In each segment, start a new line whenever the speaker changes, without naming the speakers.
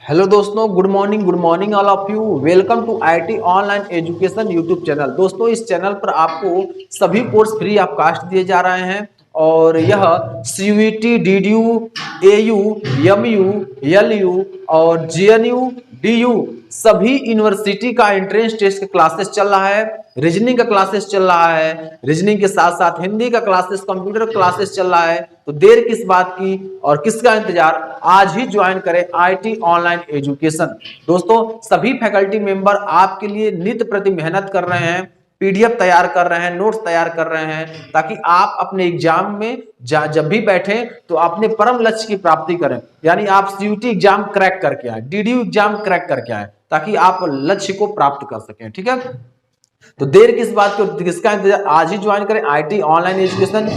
Hello दोस्तों, good morning all of you. Welcome to IT online education YouTube channel. दोस्तों, इस channel पर आपको सभी कोर्स फ्री ऑफ कास्ट दिए जा रहे हैं और यह CUET, DDU, AU, MU, LU और जेएनयू, डीयू सभी यूनिवर्सिटी का एंट्रेंस टेस्ट का क्लासेस चल रहा है। रीजनिंग का क्लासेस चल रहा है। रीजनिंग के साथ साथ हिंदी का क्लासेस, कंप्यूटर क्लासेस चल रहा है। तो देर किस बात की और किसका इंतजार, आज ही ज्वाइन करें आईटी ऑनलाइन एजुकेशन। दोस्तों, सभी फैकल्टी मेंबर आपके लिए नित्य प्रति मेहनत कर रहे हैं, पीडीएफ तैयार कर रहे हैं, नोट्स तैयार कर रहे हैं, ताकि आप अपने एग्जाम में जब भी बैठे तो अपने परम लक्ष्य की प्राप्ति करें। यानी आप सीयूटी एग्जाम क्रैक करके आए, डीडीयू एग्जाम क्रैक करके आए, ताकि आप लक्ष्य को प्राप्त कर सकें। ठीक है, तो देर किस बात को, किसका इंतजार, आज ही ज्वाइन करें आईटी ऑनलाइन एजुकेशन।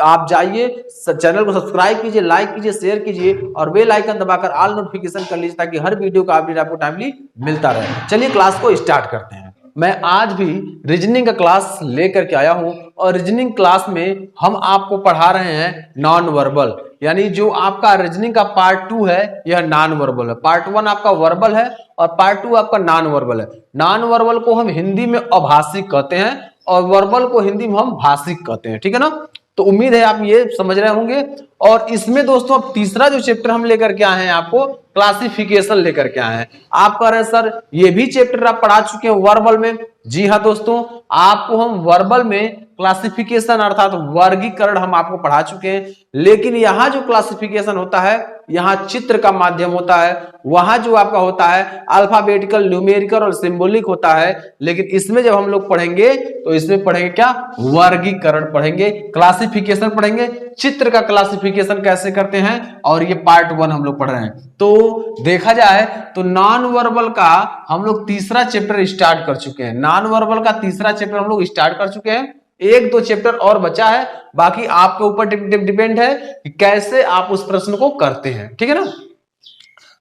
आप जाइए, चैनल को सब्सक्राइब कीजिए, लाइक कीजिए, शेयर कीजिए और बेल आइकन दबाकर ऑल नोटिफिकेशन कर लीजिए, ताकि हर वीडियो का अपडेट आपको टाइमली मिलता रहे। चलिए क्लास को स्टार्ट करते हैं। मैं आज भी रीजनिंग का क्लास लेकर के आया हूं और रीजनिंग क्लास में हम आपको पढ़ा रहे हैं नॉन वर्बल। यानी जो आपका रीजनिंग का पार्ट 2 है, यह नॉन वर्बल है। पार्ट 1 आपका वर्बल है और पार्ट 2 आपका नॉन वर्बल है। नॉन वर्बल को हम हिंदी में अभाषिक कहते हैं और वर्बल को हिंदी में हम भाषिक कहते हैं। ठीक है ना, तो उम्मीद है आप ये समझ रहे होंगे। और इसमें दोस्तों अब तीसरा जो चैप्टर हम लेकर के आए हैं, आपको क्लासिफिकेशन लेकर के आए हैं। आप कह रहे हैं सर ये भी चैप्टर आप पढ़ा चुके हैं वर्बल में। जी हाँ दोस्तों, आपको हम वर्बल में क्लासिफिकेशन अर्थात वर्गीकरण हम आपको पढ़ा चुके हैं, लेकिन यहाँ जो क्लासिफिकेशन होता है, यहाँ चित्र का माध्यम होता है, वहां जो आपका होता है अल्फाबेटिकल, न्यूमेरिकल और सिंबॉलिक होता है। लेकिन इसमें जब हम लोग पढ़ेंगे तो इसमें पढ़ेंगे क्या, वर्गीकरण पढ़ेंगे, क्लासिफिकेशन पढ़ेंगे, चित्र का क्लासिफिकेशन कैसे करते हैं, और ये पार्ट 1 हम लोग पढ़ रहे हैं। तो देखा जाए तो नॉन वर्बल का हम लोग तीसरा चैप्टर स्टार्ट कर चुके हैं। नॉन वर्बल का तीसरा चैप्टर हम लोग स्टार्ट कर चुके हैं। एक दो चैप्टर और बचा है, बाकी आपके ऊपर डिपेंड है कि कैसे आप उस प्रश्न को करते हैं। ठीक है ना,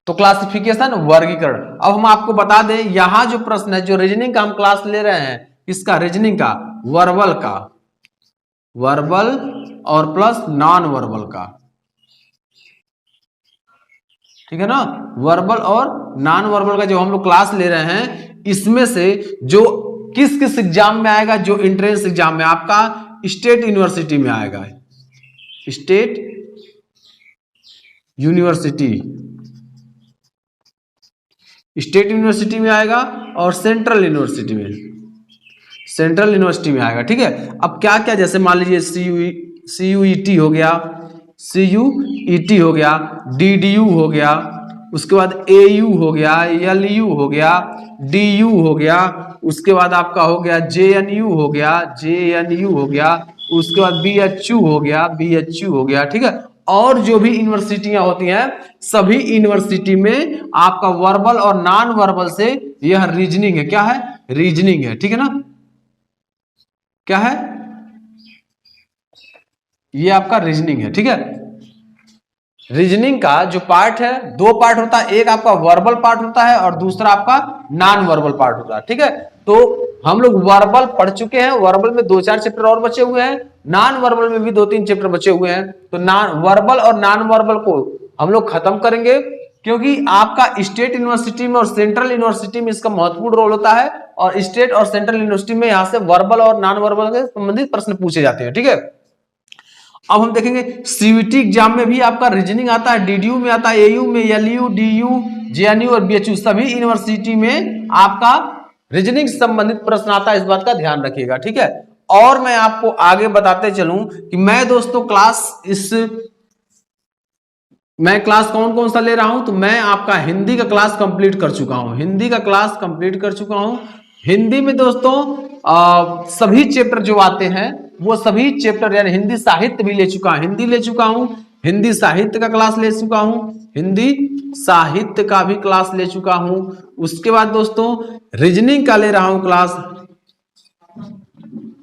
तो क्लासिफिकेशन, वर्गीकरण। अब हम आपको बता दें, यहां जो प्रश्न है, जो रीजनिंग का हम क्लास ले रहे हैं, इसका रीजनिंग का, वर्बल का, वर्बल और प्लस नॉन वर्बल का। ठीक है ना, वर्बल और नॉन वर्बल का जो हम लोग क्लास ले रहे हैं, इसमें से जो किस किस एग्जाम में आएगा, जो एंट्रेंस एग्जाम में आपका स्टेट यूनिवर्सिटी में आएगा, स्टेट यूनिवर्सिटी, स्टेट यूनिवर्सिटी में आएगा और सेंट्रल यूनिवर्सिटी में, सेंट्रल यूनिवर्सिटी में आएगा। ठीक है, अब क्या क्या, जैसे मान लीजिए सीयूईटी हो गया, सीयूईटी हो गया, डीडीयू हो गया, उसके बाद एयू हो गया, एलयू हो गया, डीयू हो गया, उसके बाद आपका हो गया जेएनयू हो गया, जेएनयू हो गया, उसके बाद बीएचयू हो गया, बीएचयू हो गया। ठीक है, और जो भी यूनिवर्सिटियां होती हैं, सभी यूनिवर्सिटी में आपका वर्बल और नॉन वर्बल से यह रीजनिंग है। क्या है, रीजनिंग है। ठीक है ना, क्या है, ये आपका रीजनिंग है। ठीक है, रीजनिंग का जो पार्ट है, दो पार्ट होता है, एक आपका वर्बल पार्ट होता है और दूसरा आपका नॉन वर्बल पार्ट होता है। ठीक है, तो हम लोग वर्बल पढ़ चुके हैं, वर्बल में 2-4 चैप्टर और बचे हुए हैं, नॉन वर्बल में भी 2-3 चैप्टर बचे हुए हैं। तो वर्बल और नॉन वर्बल को हम लोग खत्म करेंगे, क्योंकि आपका स्टेट यूनिवर्सिटी में और सेंट्रल यूनिवर्सिटी में इसका महत्वपूर्ण रोल होता है, और स्टेट और सेंट्रल यूनिवर्सिटी में यहां से वर्बल और नॉन वर्बल से संबंधित प्रश्न पूछे जाते हैं। ठीक है, अब हम देखेंगे सीयूईटी एग्जाम में भी आपका रीजनिंग आता है, डीडीयू में आता है, एयू में, एलयू, डीयू, जेएनयू और बीएचयू सभी यूनिवर्सिटी में आपका रीजनिंग संबंधित प्रश्न आता है। इस बात का ध्यान रखिएगा। ठीक है, और मैं आपको आगे बताते चलूं कि मैं दोस्तों मैं क्लास कौन कौन सा ले रहा हूं, तो मैं आपका हिंदी का क्लास कंप्लीट कर चुका हूं, हिंदी का क्लास कंप्लीट कर चुका हूं। हिंदी में दोस्तों सभी चैप्टर जो आते हैं, वो सभी चैप्टर, यानी हिंदी साहित्य भी ले चुका हूं, हिंदी ले चुका हूं, हिंदी साहित्य का क्लास ले चुका हूं, हिंदी साहित्य का भी क्लास ले चुका हूं। उसके बाद दोस्तों रीजनिंग का ले रहा हूं क्लास,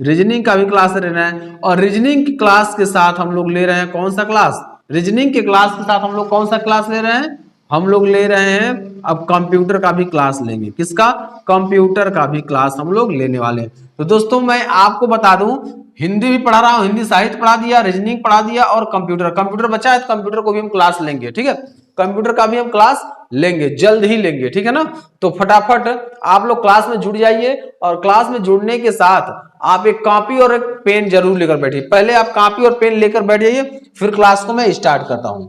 रीजनिंग का भी क्लास ले रहे हैं, और रीजनिंग की क्लास के साथ हम लोग ले रहे हैं कौन सा क्लास, रीजनिंग के क्लास के साथ हम लोग कौन सा क्लास ले रहे हैं, हम लोग ले रहे हैं अब कंप्यूटर का भी क्लास लेंगे। किसका, कंप्यूटर का भी क्लास हम लोग लेने वाले हैं। तो दोस्तों मैं आपको बता दूं, हिंदी भी पढ़ा रहा हूँ, हिंदी साहित्य पढ़ा दिया, रीजनिंग पढ़ा दिया और कंप्यूटर बचा है तो कंप्यूटर को भी हम क्लास लेंगे, ठीक है। कंप्यूटर का भी हम क्लास लेंगे, जल्द ही लेंगे, ठीक है ना। तो फटाफट आप लोग क्लास में जुड़ जाइए और क्लास में जुड़ने के साथ आप एक कॉपी और एक पेन जरूर लेकर बैठिए। पहले आप कॉपी और पेन लेकर बैठ जाइए, फिर क्लास को मैं स्टार्ट करता हूं।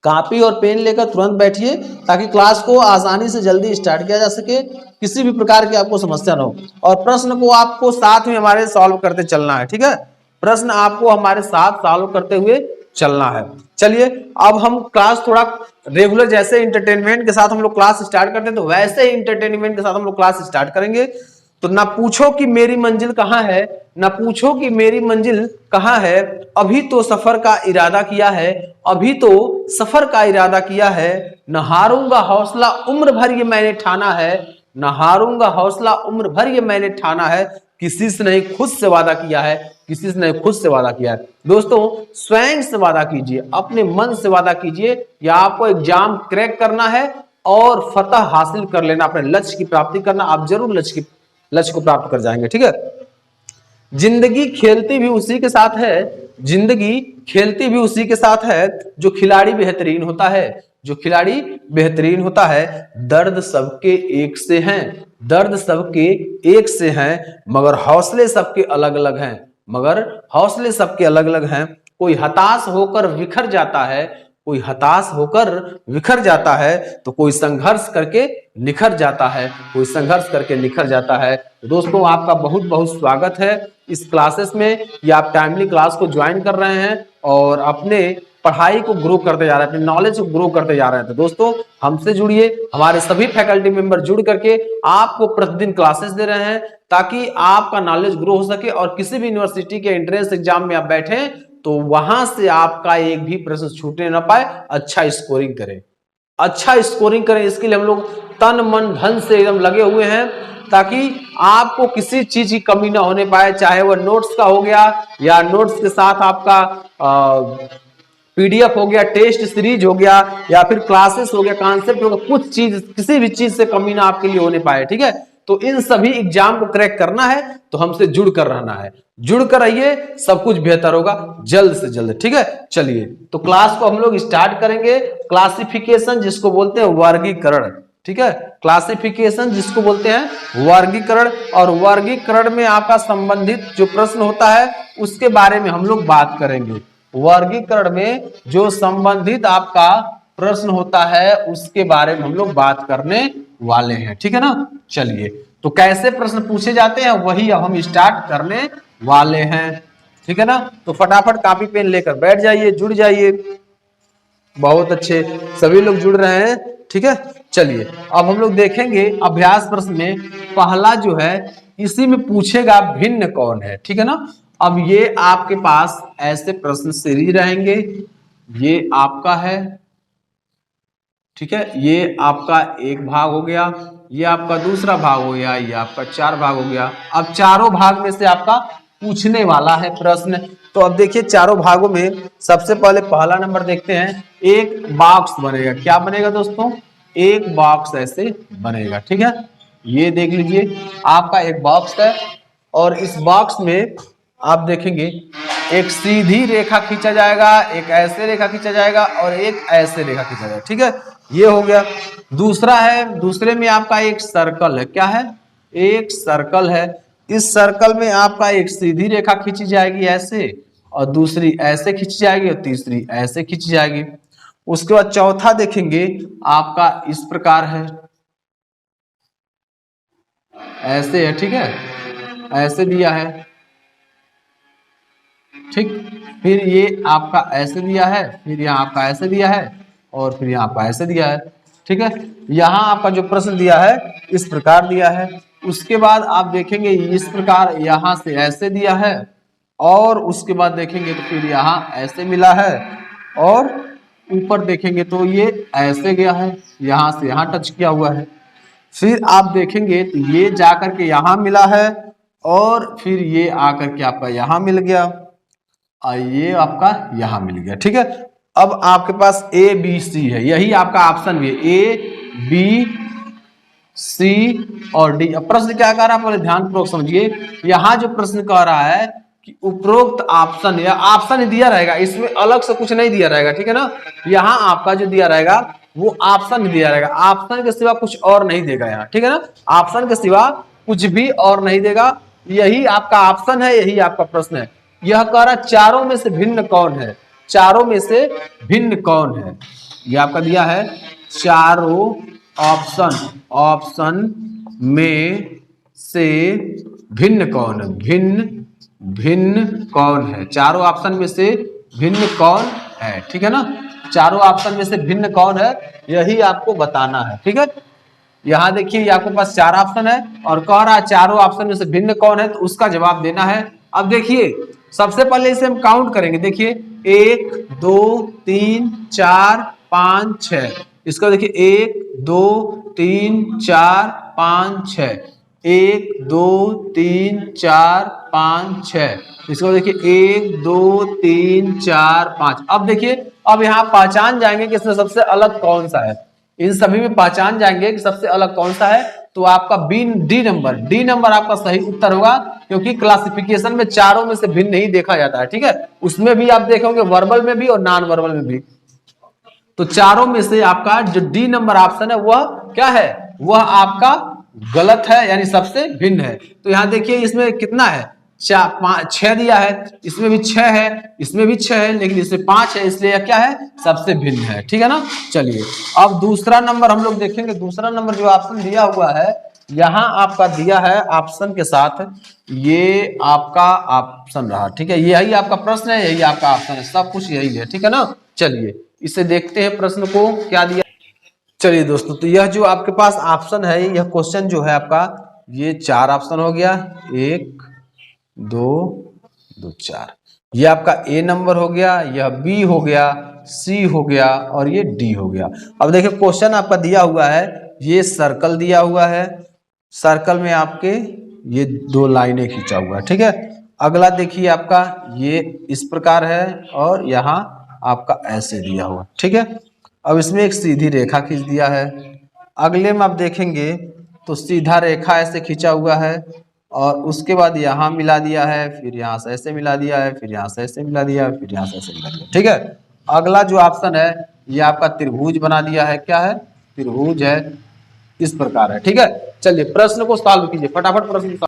कॉपी और पेन लेकर तुरंत बैठिए ताकि क्लास को आसानी से जल्दी स्टार्ट किया जा सके, किसी भी प्रकार की आपको समस्या ना हो। और प्रश्न को आपको साथ में हमारे सॉल्व करते चलना है, ठीक है। प्रश्न आपको हमारे साथ सॉल्व करते हुए चलना है। चलिए अब हम क्लास थोड़ा रेगुलर, जैसे इंटरटेनमेंट के साथ हम लोग क्लास स्टार्ट करते हैं तो वैसे ही इंटरटेनमेंट के साथ हम लोग क्लास स्टार्ट करेंगे। तो ना पूछो कि मेरी मंजिल कहाँ है, ना पूछो कि मेरी मंजिल कहाँ है, अभी तो सफर का इरादा किया है, अभी तो सफर का इरादा किया है, न हारूंगा हौसला उम्र भर ये मैंने ठाना है, न हारूंगा हौसला उम्र भर ये मैंने ठाना है, किसी से नहीं खुद से वादा किया है, किसी से नहीं खुद से वादा किया है। दोस्तों स्वयं से वादा कीजिए, अपने मन से वादा कीजिए, या आपको एग्जाम क्रैक करना है और फतह हासिल कर लेना, अपने लक्ष्य की प्राप्ति करना, आप जरूर लक्ष्य को प्राप्त कर जाएंगे, ठीक है। जिंदगी खेलती भी उसी के साथ है, जिंदगी खेलती भी उसी के साथ है, जो खिलाड़ी बेहतरीन होता है, जो खिलाड़ी बेहतरीन होता है। दर्द सबके एक से हैं, दर्द सबके एक से हैं, मगर हौसले सबके अलग अलग हैं, मगर हौसले सबके अलग अलग हैं। कोई हताश होकर बिखर जाता है, कोई हताश होकर बिखर जाता है, तो कोई संघर्ष करके निखर जाता है, कोई संघर्ष करके निखर जाता है। तो दोस्तों आपका बहुत बहुत स्वागत है इस क्लासेस में कि आप टाइमली क्लास को ज्वाइन कर रहे हैं और अपने पढ़ाई को ग्रो करते जा रहे हैं, अपने नॉलेज को ग्रो करते जा रहे हैं। तो दोस्तों हमसे जुड़िए, हमारे सभी फैकल्टी मेंबर जुड़ करके आपको प्रतिदिन क्लासेस दे रहे हैं ताकि आपका नॉलेज ग्रो हो सके और किसी भी यूनिवर्सिटी के एंट्रेंस एग्जाम में आप बैठे तो वहां से आपका एक भी प्रश्न छूटने ना पाए, अच्छा स्कोरिंग करें, अच्छा स्कोरिंग करें। इसके लिए हम लोग तन मन धन से एकदम लगे हुए हैं ताकि आपको किसी चीज की कमी ना होने पाए, चाहे वह नोट्स का हो गया या नोट्स के साथ आपका पीडीएफ हो गया, टेस्ट सीरीज हो गया, या फिर क्लासेस हो गया, कॉन्सेप्ट हो गया, कुछ चीज किसी भी चीज से कमी ना आपके लिए होने पाए, ठीक है। तो इन सभी एग्जाम को क्रैक करना है तो हमसे जुड़ कर रहना है, जुड़ कर रहिए, सब कुछ बेहतर होगा जल्द से जल्द, ठीक है। चलिए तो क्लास को हम लोग स्टार्ट करेंगे। क्लासिफिकेशन जिसको बोलते हैं वर्गीकरण, ठीक है, क्लासिफिकेशन जिसको बोलते हैं वर्गीकरण, और वर्गीकरण में आपका संबंधित जो प्रश्न होता है उसके बारे में हम लोग बात करेंगे। वर्गीकरण में जो संबंधित आपका प्रश्न होता है उसके बारे में हम लोग बात करने वाले हैं, ठीक है ना। चलिए तो कैसे प्रश्न पूछे जाते हैं वही अब हम स्टार्ट करने वाले हैं, ठीक है ना। तो फटाफट कॉपी पेन लेकर बैठ जाइए, जुड़ जाइए। बहुत अच्छे, सभी लोग जुड़ रहे हैं, ठीक है। चलिए अब हम लोग देखेंगे अभ्यास प्रश्न में पहला जो है इसी में पूछेगा भिन्न कौन है, ठीक है ना। अब ये आपके पास ऐसे प्रश्न सीरीज रहेंगे, ये आपका है, ठीक है, ये आपका एक भाग हो गया, ये आपका दूसरा भाग हो गया, ये आपका 4 भाग हो गया। अब चारों भाग में से आपका पूछने वाला है प्रश्न। तो अब देखिए चारों भागों में सबसे पहले पहला नंबर देखते हैं, एक बॉक्स बनेगा। क्या बनेगा दोस्तों? एक बॉक्स ऐसे बनेगा, ठीक है। ये देख लीजिए आपका एक बॉक्स है और इस बॉक्स में आप देखेंगे एक सीधी रेखा खींचा जाएगा, एक ऐसे रेखा खींचा जाएगा और एक ऐसे रेखा खींचा जाएगा, ठीक है। ये हो गया। दूसरा है, दूसरे में आपका एक सर्कल है। क्या है? एक सर्कल है। इस सर्कल में आपका एक सीधी रेखा खींची जाएगी ऐसे, और दूसरी ऐसे खींची जाएगी और तीसरी ऐसे खींची जाएगी। उसके बाद चौथा देखेंगे आपका इस प्रकार है, ऐसे है, ठीक है, ऐसे दिया है, ठीक। फिर ये आपका ऐसे दिया है, फिर यहाँ आपका ऐसे दिया है और फिर यहाँ आपका ऐसे दिया है, ठीक है। यहाँ आपका जो प्रश्न दिया है इस प्रकार दिया है। उसके बाद आप देखेंगे इस प्रकार यहाँ से ऐसे दिया है और उसके बाद देखेंगे तो फिर यहाँ ऐसे मिला है और ऊपर देखेंगे तो ये ऐसे गया है, यहाँ से यहाँ टच किया हुआ है। फिर आप देखेंगे तो ये जाकर के यहाँ मिला है और फिर ये आकर के आपका यहाँ मिल गया और ये आपका यहाँ मिल गया, ठीक है। अब आपके पास ए बी सी है, यही आपका ऑप्शन भी है, ए बी सी और डी। अब प्रश्न क्या कह रहा है, पहले ध्यानपूर्वक समझिए। यहाँ जो प्रश्न कह रहा है कि उपरोक्त ऑप्शन या ऑप्शन दिया रहेगा, इसमें अलग से कुछ नहीं दिया रहेगा, ठीक है ना। यहाँ आपका जो दिया रहेगा वो ऑप्शन दिया रहेगा, ऑप्शन के सिवा कुछ और नहीं देगा यहाँ, ठीक है ना। ऑप्शन के सिवा कुछ भी और नहीं देगा, यही आपका ऑप्शन है, यही आपका प्रश्न है। यह कह रहा चारों में से भिन्न कौन है, चारों में से भिन्न कौन है, यह आपका दिया है चारों ऑप्शन में से भिन्न कौन है, भिन्न कौन है, चारों ऑप्शन में से भिन्न कौन है, ठीक है ना। चारों ऑप्शन में से भिन्न कौन है यही आपको बताना है, ठीक है। यहां देखिए आपके पास चार ऑप्शन है और कह रहा है चारों ऑप्शन में से भिन्न कौन है, तो उसका जवाब देना है। अब देखिए सबसे पहले इसे हम काउंट करेंगे, देखिए 1 2 3 4 5 6, इसका देखिए 1 2 3 4 5 6, 1 2 3 4 5 6, इसको देखिए 1 2 3 4 5। अब देखिए अब यहाँ पहचान जाएंगे कि इसमें सबसे अलग कौन सा है, इन सभी में पहचान जाएंगे कि सबसे अलग कौन सा है, तो आपका डी नंबर आपका सही उत्तर होगा, क्योंकि क्लासिफिकेशन में चारों में से भिन्न नहीं देखा जाता है, ठीक है। उसमें भी आप देखोगे वर्बल में भी और नॉन वर्बल में भी, तो चारों में से आपका जो डी नंबर ऑप्शन है वह क्या है, वह आपका गलत है, यानी सबसे भिन्न है। तो यहां देखिए इसमें कितना है, 6 दिया है, इसमें भी 6 है, इसमें भी 6 है, लेकिन इसमें 5 है, इसलिए क्या है सबसे भिन्न है, ठीक है ना। चलिए अब दूसरा नंबर हम लोग देखेंगे, दूसरा नंबर जो ऑप्शन दिया हुआ है यहाँ आपका दिया है ऑप्शन के साथ, ये आपका ऑप्शन रहा, ठीक है, यही आपका प्रश्न है, यही आपका ऑप्शन है, सब कुछ यही है, ठीक है ना। चलिए इसे देखते हैं प्रश्न को क्या दिया। चलिए दोस्तों, तो यह जो आपके पास ऑप्शन है, यह क्वेश्चन जो है आपका, ये 4 ऑप्शन हो गया, 1 2 2 4, ये आपका ए नंबर हो गया, यह बी हो गया, सी हो गया और ये डी हो गया। अब देखिए क्वेश्चन आपका दिया हुआ है, ये सर्कल दिया हुआ है, सर्कल में आपके ये 2 लाइनें खींचा हुआ है, ठीक है। अगला देखिए आपका ये इस प्रकार है और यहाँ आपका ऐसे दिया हुआ, ठीक है। अब इसमें एक सीधी रेखा खींच दिया है, अगले में आप देखेंगे तो सीधा रेखा ऐसे खींचा हुआ है और उसके बाद यहाँ मिला दिया है, फिर यहाँ से ऐसे मिला दिया है, फिर यहाँ से ऐसे मिला दिया है, फिर यहाँ से ऐसे मिला दिया, ठीक है। अगला जो ऑप्शन है ये आपका त्रिभुज बना दिया है, क्या है त्रिभुज है, इस प्रकार है, ठीक है। चलिए प्रश्न को सॉल्व कीजिए फटाफट प्रश्न।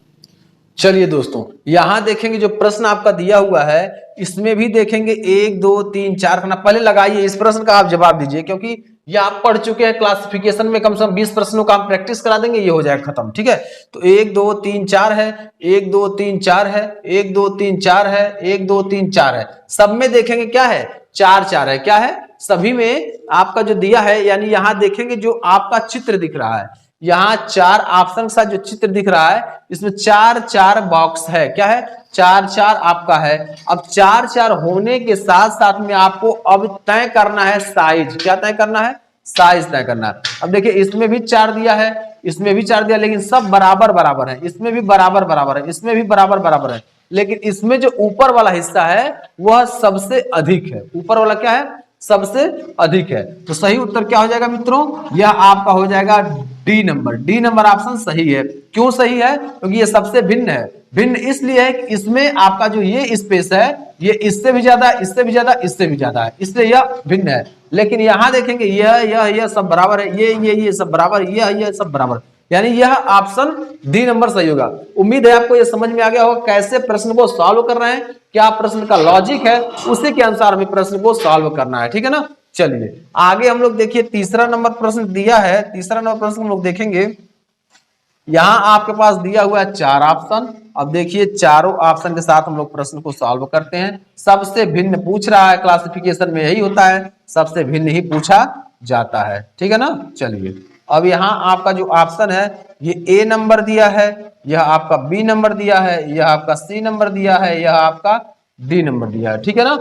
चलिए दोस्तों यहां देखेंगे जो प्रश्न आपका दिया हुआ है, इसमें भी देखेंगे 1 2 3 4 खाना, पहले लगाइए इस प्रश्न का आप जवाब दीजिए, क्योंकि ये आप पढ़ चुके हैं, क्लासिफिकेशन में कम से कम 20 प्रश्नों का हम प्रैक्टिस करा देंगे, ये हो जाएगा खत्म, ठीक है। तो 1 2 3 4 है, 1 2 3 4 है, 1 2 3 4 है, 1 2 3 4 है, सब में देखेंगे क्या है 4 4 है, क्या है सभी में आपका जो दिया है, यानी यहां देखेंगे जो आपका चित्र दिख रहा है, यहाँ 4 ऑप्शन के साथ जो चित्र दिख रहा है इसमें 4 4 बॉक्स है, क्या है 4 4 आपका है। अब 4 4 होने के साथ साथ में आपको अब तय करना है साइज, क्या तय करना है साइज तय करना है। अब देखिए इसमें भी 4 दिया है, इसमें भी 4 दिया, लेकिन सब बराबर बराबर है, इसमें भी बराबर बराबर है, इसमें भी बराबर बराबर है, लेकिन इसमें जो ऊपर वाला हिस्सा है वह सबसे अधिक है, ऊपर वाला क्या है सबसे अधिक है। तो सही उत्तर क्या हो जाएगा मित्रों, यह आपका हो जाएगा डी नंबर ऑप्शन सही है। क्यों सही है, क्योंकि ये सबसे भिन्न है, भिन्न इसलिए है कि इसमें आपका जो ये स्पेस है ये इससे भी ज्यादा, इससे भी ज्यादा, इससे भी ज्यादा है, इसलिए यह भिन्न है। लेकिन यहां देखेंगे यह सब बराबर है, ये सब बराबर, ये सब बराबर, यानी यह ऑप्शन डी नंबर सही होगा। उम्मीद है आपको यह समझ में आ गया होगा कैसे प्रश्न को सॉल्व कर रहे हैं, क्या प्रश्न का लॉजिक है, उसी के अनुसार हमें प्रश्न को सॉल्व करना है, ठीक है ना। चलिए आगे हम लोग देखिए तीसरा नंबर प्रश्न दिया है, तीसरा नंबर प्रश्न हम लोग देखेंगे, यहां आपके पास दिया हुआ है 4 ऑप्शन। अब देखिए चारों ऑप्शन के साथ हम लोग प्रश्न को सॉल्व करते हैं, सबसे भिन्न पूछ रहा है, क्लासिफिकेशन में यही होता है, सबसे भिन्न ही पूछा जाता है, ठीक है ना। चलिए अब यहाँ आपका जो ऑप्शन है ये ए नंबर दिया है, यह आपका बी नंबर दिया है, यह आपका सी नंबर दिया है, यह आपका डी नंबर दिया है, ठीक है ना।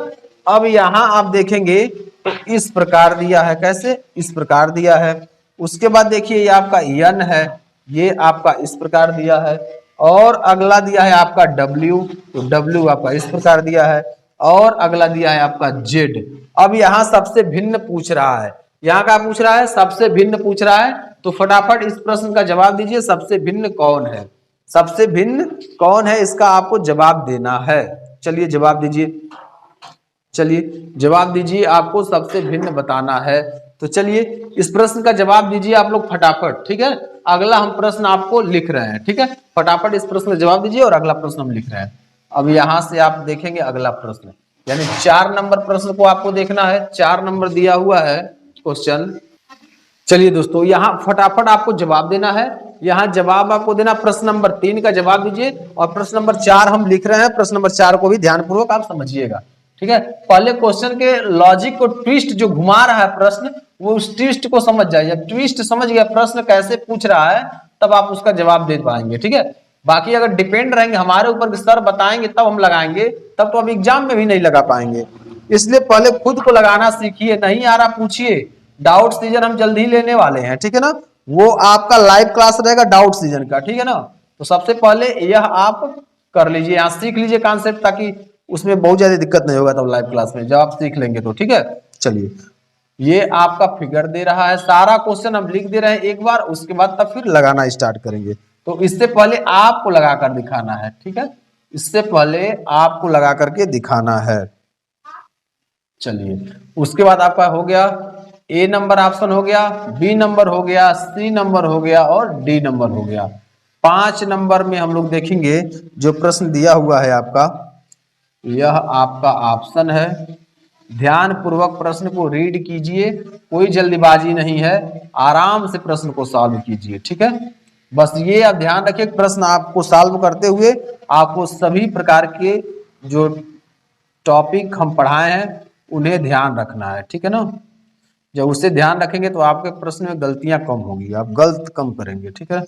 अब यहाँ आप देखेंगे तो इस प्रकार दिया है, कैसे इस प्रकार दिया है। उसके बाद देखिए ये आपका एन है, ये आपका इस प्रकार दिया है, और अगला दिया है आपका डब्ल्यू, तो डब्ल्यू आपका इस प्रकार दिया है, और अगला दिया है आपका जेड। अब यहाँ सबसे भिन्न पूछ रहा है, यहाँ क्या पूछ रहा है सबसे भिन्न पूछ रहा है, तो फटाफट इस प्रश्न का जवाब दीजिए, सबसे भिन्न कौन है, सबसे भिन्न कौन है इसका आपको जवाब देना है। चलिए जवाब दीजिए, चलिए जवाब दीजिए, आपको सबसे भिन्न बताना है। तो चलिए इस प्रश्न का जवाब दीजिए आप लोग फटाफट, ठीक है। अगला हम प्रश्न आपको लिख रहे हैं, ठीक है। फटाफट इस प्रश्न का जवाब दीजिए और अगला प्रश्न हम लिख रहे हैं। अब यहां से आप देखेंगे अगला प्रश्न, यानी 4 नंबर प्रश्न को आपको देखना है। 4 नंबर दिया हुआ है क्वेश्चन। चलिए दोस्तों यहाँ फटाफट आपको जवाब देना है। यहाँ जवाब आपको देना, प्रश्न नंबर 3 का जवाब दीजिए और प्रश्न नंबर 4 हम लिख रहे हैं। प्रश्न नंबर 4 को भी ध्यानपूर्वक आप समझिएगा, ठीक है। पहले क्वेश्चन के लॉजिक को, ट्विस्ट जो घुमा रहा है प्रश्न, वो उस ट्विस्ट को समझ जाइए। जब ट्विस्ट समझ गया प्रश्न कैसे पूछ रहा है, तब आप उसका जवाब दे पाएंगे, ठीक है। बाकी अगर डिपेंड रहेंगे हमारे ऊपर कि सर बताएंगे तब हम लगाएंगे, तब तो अब एग्जाम में भी नहीं लगा पाएंगे। इसलिए पहले खुद को लगाना सीखिए, नहीं आ रहा पूछिए। डाउट सीजन हम जल्दी ही लेने वाले हैं, ठीक है ना। वो आपका लाइव क्लास रहेगा डाउट सीजन का, ठीक है ना। तो सबसे पहले यह आप कर लीजिए, यहाँ सीख लीजिए कॉन्सेप्ट, ताकि उसमें बहुत ज्यादा दिक्कत नहीं होगा तब लाइव क्लास में जब आप सीख लेंगे तो, ठीक है। चलिए ये आपका फिगर दे रहा है, सारा क्वेश्चन हम लिख दे रहे हैं एक बार, उसके बाद तब फिर लगाना स्टार्ट करेंगे। तो इससे पहले आपको लगा कर दिखाना है, ठीक है। इससे पहले आपको लगा करके दिखाना है। चलिए उसके बाद आपका हो गया ए नंबर ऑप्शन हो गया, बी नंबर हो गया, सी नंबर हो गया और डी नंबर हो गया। 5 नंबर में हम लोग देखेंगे जो प्रश्न दिया हुआ है आपका, यह आपका ऑप्शन है। ध्यान पूर्वक प्रश्न को रीड कीजिए, कोई जल्दीबाजी नहीं है, आराम से प्रश्न को सॉल्व कीजिए, ठीक है। बस ये आप ध्यान रखिए, प्रश्न आपको सॉल्व करते हुए आपको सभी प्रकार के जो टॉपिक हम पढ़ाए हैं उन्हें ध्यान रखना है, ठीक है ना। जब उसे ध्यान रखेंगे तो आपके प्रश्न में गलतियां कम होगी, आप गलत कम करेंगे, ठीक है।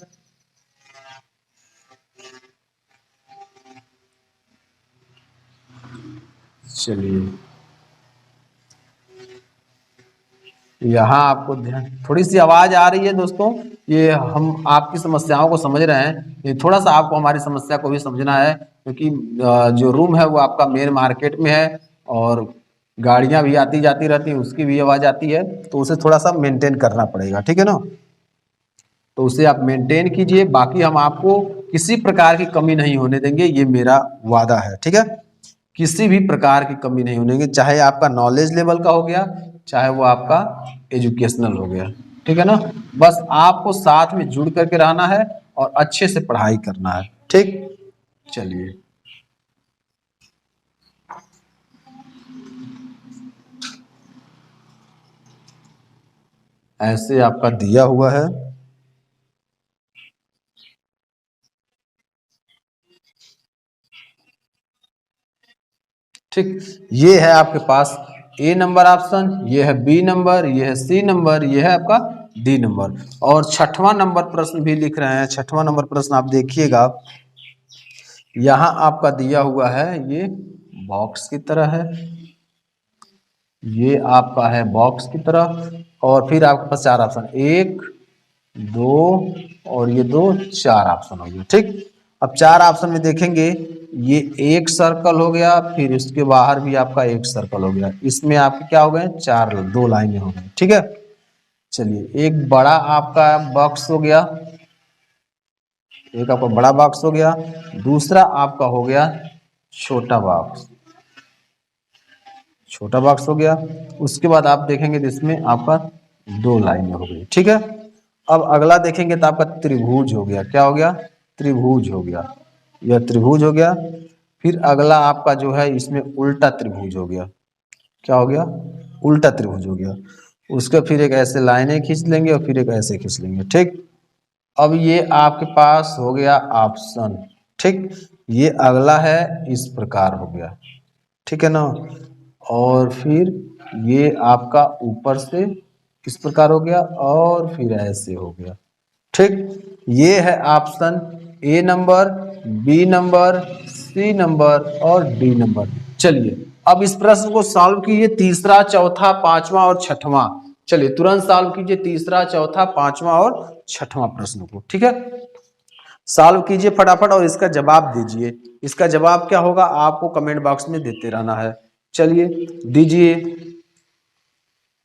चलिए यहाँ आपको ध्यान, थोड़ी सी आवाज आ रही है दोस्तों, ये हम आपकी समस्याओं को समझ रहे हैं, ये थोड़ा सा आपको हमारी समस्या को भी समझना है, क्योंकि जो रूम है वो आपका मेन मार्केट में है और गाड़ियां भी आती जाती रहती हैं, उसकी भी आवाज आती है, तो उसे थोड़ा सा मेंटेन करना पड़ेगा, ठीक है ना। तो उसे आप मेंटेन कीजिए, बाकी हम आपको किसी प्रकार की कमी नहीं होने देंगे, ये मेरा वादा है, ठीक है। किसी भी प्रकार की कमी नहीं होने देंगे, चाहे आपका नॉलेज लेवल का हो गया, चाहे वो आपका एजुकेशनल हो गया, ठीक है ना। बस आपको साथ में जुड़ करके रहना है और अच्छे से पढ़ाई करना है, ठीक। चलिए ऐसे आपका दिया हुआ है, ठीक। ये है आपके पास ए नंबर ऑप्शन, ये है बी नंबर, ये है सी नंबर, ये है आपका डी नंबर। और 6वां नंबर प्रश्न भी लिख रहे हैं। 6वां नंबर प्रश्न आप देखिएगा, यहां आपका दिया हुआ है, ये बॉक्स की तरह है, ये आपका है बॉक्स की तरह, और फिर आपके पास 4 ऑप्शन, 1 2 और ये 2, 4 ऑप्शन हो गए, ठीक। अब 4 ऑप्शन में देखेंगे, ये एक सर्कल हो गया, फिर उसके बाहर भी आपका एक सर्कल हो गया, इसमें आपके क्या हो गए, 4 2 लाइनें हो गई, ठीक है। चलिए एक बड़ा आपका बॉक्स हो गया, एक आपका बड़ा बॉक्स हो गया, दूसरा आपका हो गया छोटा बॉक्स, छोटा बॉक्स हो गया। उसके बाद आप देखेंगे तो इसमें आपका 2 लाइनें हो गई, ठीक है। अब अगला देखेंगे तो आपका त्रिभुज हो गया, क्या हो गया, त्रिभुज हो गया, यह त्रिभुज हो गया। फिर अगला आपका जो है इसमें उल्टा त्रिभुज हो गया, क्या हो गया, उल्टा त्रिभुज हो गया। उसका फिर एक ऐसे लाइनें खींच लेंगे और फिर एक ऐसे खींच लेंगे, ठीक। अब ये आपके पास हो गया ऑप्शन, ठीक। ये अगला है इस प्रकार हो गया, ठीक है ना। और फिर ये आपका ऊपर से इस प्रकार हो गया और फिर ऐसे हो गया, ठीक। ये है option A number, B number, C number और डी नंबर। चलिए अब इस प्रश्न को सॉल्व कीजिए, तीसरा, चौथा, पांचवा और छठवां। चलिए तुरंत सॉल्व कीजिए तीसरा, चौथा, पांचवा और छठवां प्रश्न को, ठीक है। सॉल्व कीजिए फटाफट और इसका जवाब दीजिए। इसका जवाब क्या होगा आपको कमेंट बॉक्स में देते रहना है। चलिए दीजिए,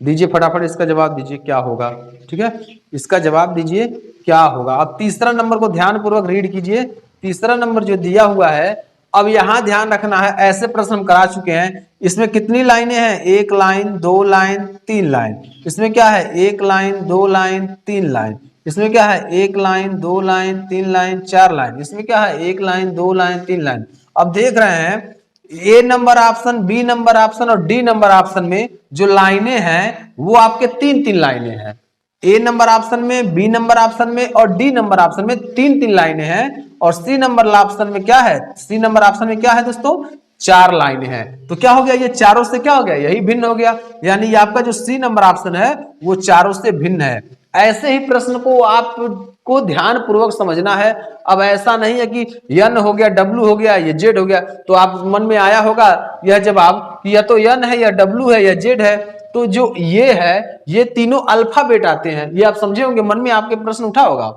दीजिए फटाफट इसका जवाब दीजिए, क्या होगा, ठीक है। इसका जवाब दीजिए क्या होगा। अब तीसरा नंबर को ध्यान पूर्वक रीड कीजिए। तीसरा नंबर जो दिया हुआ है अब यहां ध्यान रखना है, ऐसे प्रश्न हम करा चुके हैं। इसमें कितनी लाइनें हैं? एक लाइन, दो लाइन, तीन लाइन। इसमें क्या है? एक लाइन, दो लाइन, तीन लाइन। इसमें क्या है? एक लाइन, दो लाइन, तीन लाइन, चार लाइन। इसमें क्या है? एक लाइन, दो लाइन, तीन लाइन। अब देख रहे हैं A number option, B number option और डी नंबर ऑप्शन में जो लाइनें हैं वो आपके तीन तीन लाइनें हैं। ए नंबर ऑप्शन में, बी नंबर ऑप्शन में और डी नंबर ऑप्शन में तीन तीन लाइनें हैं। और सी नंबर ऑप्शन में क्या है? सी नंबर ऑप्शन में क्या है दोस्तों? चार लाइनें हैं। तो क्या हो गया? ये चारों से क्या हो गया? यही भिन्न हो गया। यानी ये आपका जो सी नंबर ऑप्शन है वो चारों से भिन्न है। ऐसे ही प्रश्न को आपको ध्यान पूर्वक समझना है। अब ऐसा नहीं है कि यन हो गया, डब्लू हो गया, ये जेड हो गया, तो आप मन में आया होगा यह जवाब कि या तो यन है या डब्लू है या जेड है। तो जो ये है, ये तीनों अल्फाबेट आते हैं। ये आप समझे होंगे, मन में आपके प्रश्न उठा होगा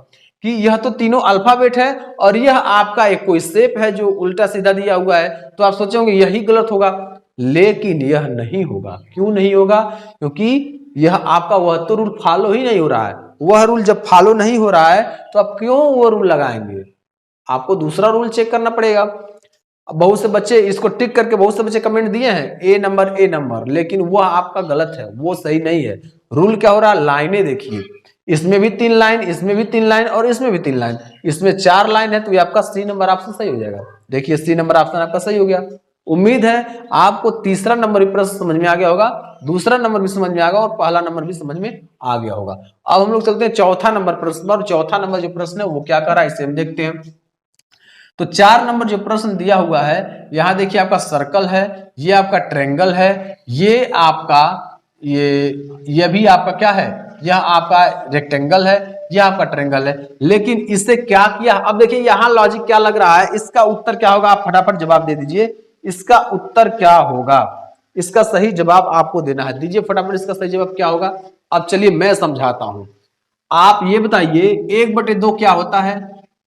कि यह तो तीनों अल्फाबेट है और यह आपका एक कोई शेप है जो उल्टा सीधा दिया हुआ है। तो आप सोचे होंगे यही गलत होगा, लेकिन यह नहीं होगा। क्यों नहीं होगा? क्योंकि यह आपका वह तो रूल फॉलो ही नहीं हो रहा है। वह रूल जब फॉलो नहीं हो रहा है तो आप क्यों वो रूल लगाएंगे? आपको दूसरा रूल चेक करना पड़ेगा। बहुत से बच्चे इसको टिक करके बहुत से बच्चे कमेंट दिए हैं ए नंबर, लेकिन वह आपका गलत है, वो सही नहीं है। रूल क्या हो रहा है? लाइनें देखिए, इसमें भी तीन लाइन, इसमें भी तीन लाइन और इसमें भी तीन लाइन। इसमें चार लाइन है तो ये आपका सी नंबर ऑप्शन सही हो जाएगा। देखिए सी नंबर ऑप्शन आपका सही हो गया। उम्मीद है आपको तीसरा नंबर भी प्रश्न समझ में आ गया होगा, दूसरा नंबर भी समझ में आ गया और पहला नंबर भी समझ में आ गया होगा। अब हम लोग चलते हैं चौथा नंबर प्रश्न पर। चौथा नंबर जो प्रश्न है वो क्या कर रहा है इसे हम देखते हैं। तो 4 नंबर जो प्रश्न दिया हुआ है, यहां देखिए आपका सर्कल है, ये आपका ट्रायंगल है, ये आपका ये भी आपका क्या है? यह आपका रेक्टेंगल है, यह आपका ट्रायंगल है। लेकिन इससे क्या किया? अब देखिए यहां लॉजिक क्या लग रहा है, इसका उत्तर क्या होगा? आप फटाफट जवाब दे दीजिए। इसका उत्तर क्या होगा? इसका सही जवाब आपको देना है। दीजिए फटाफट, इसका सही जवाब क्या होगा? अब चलिए मैं समझाता हूं। आप ये बताइए 1/2 क्या होता है?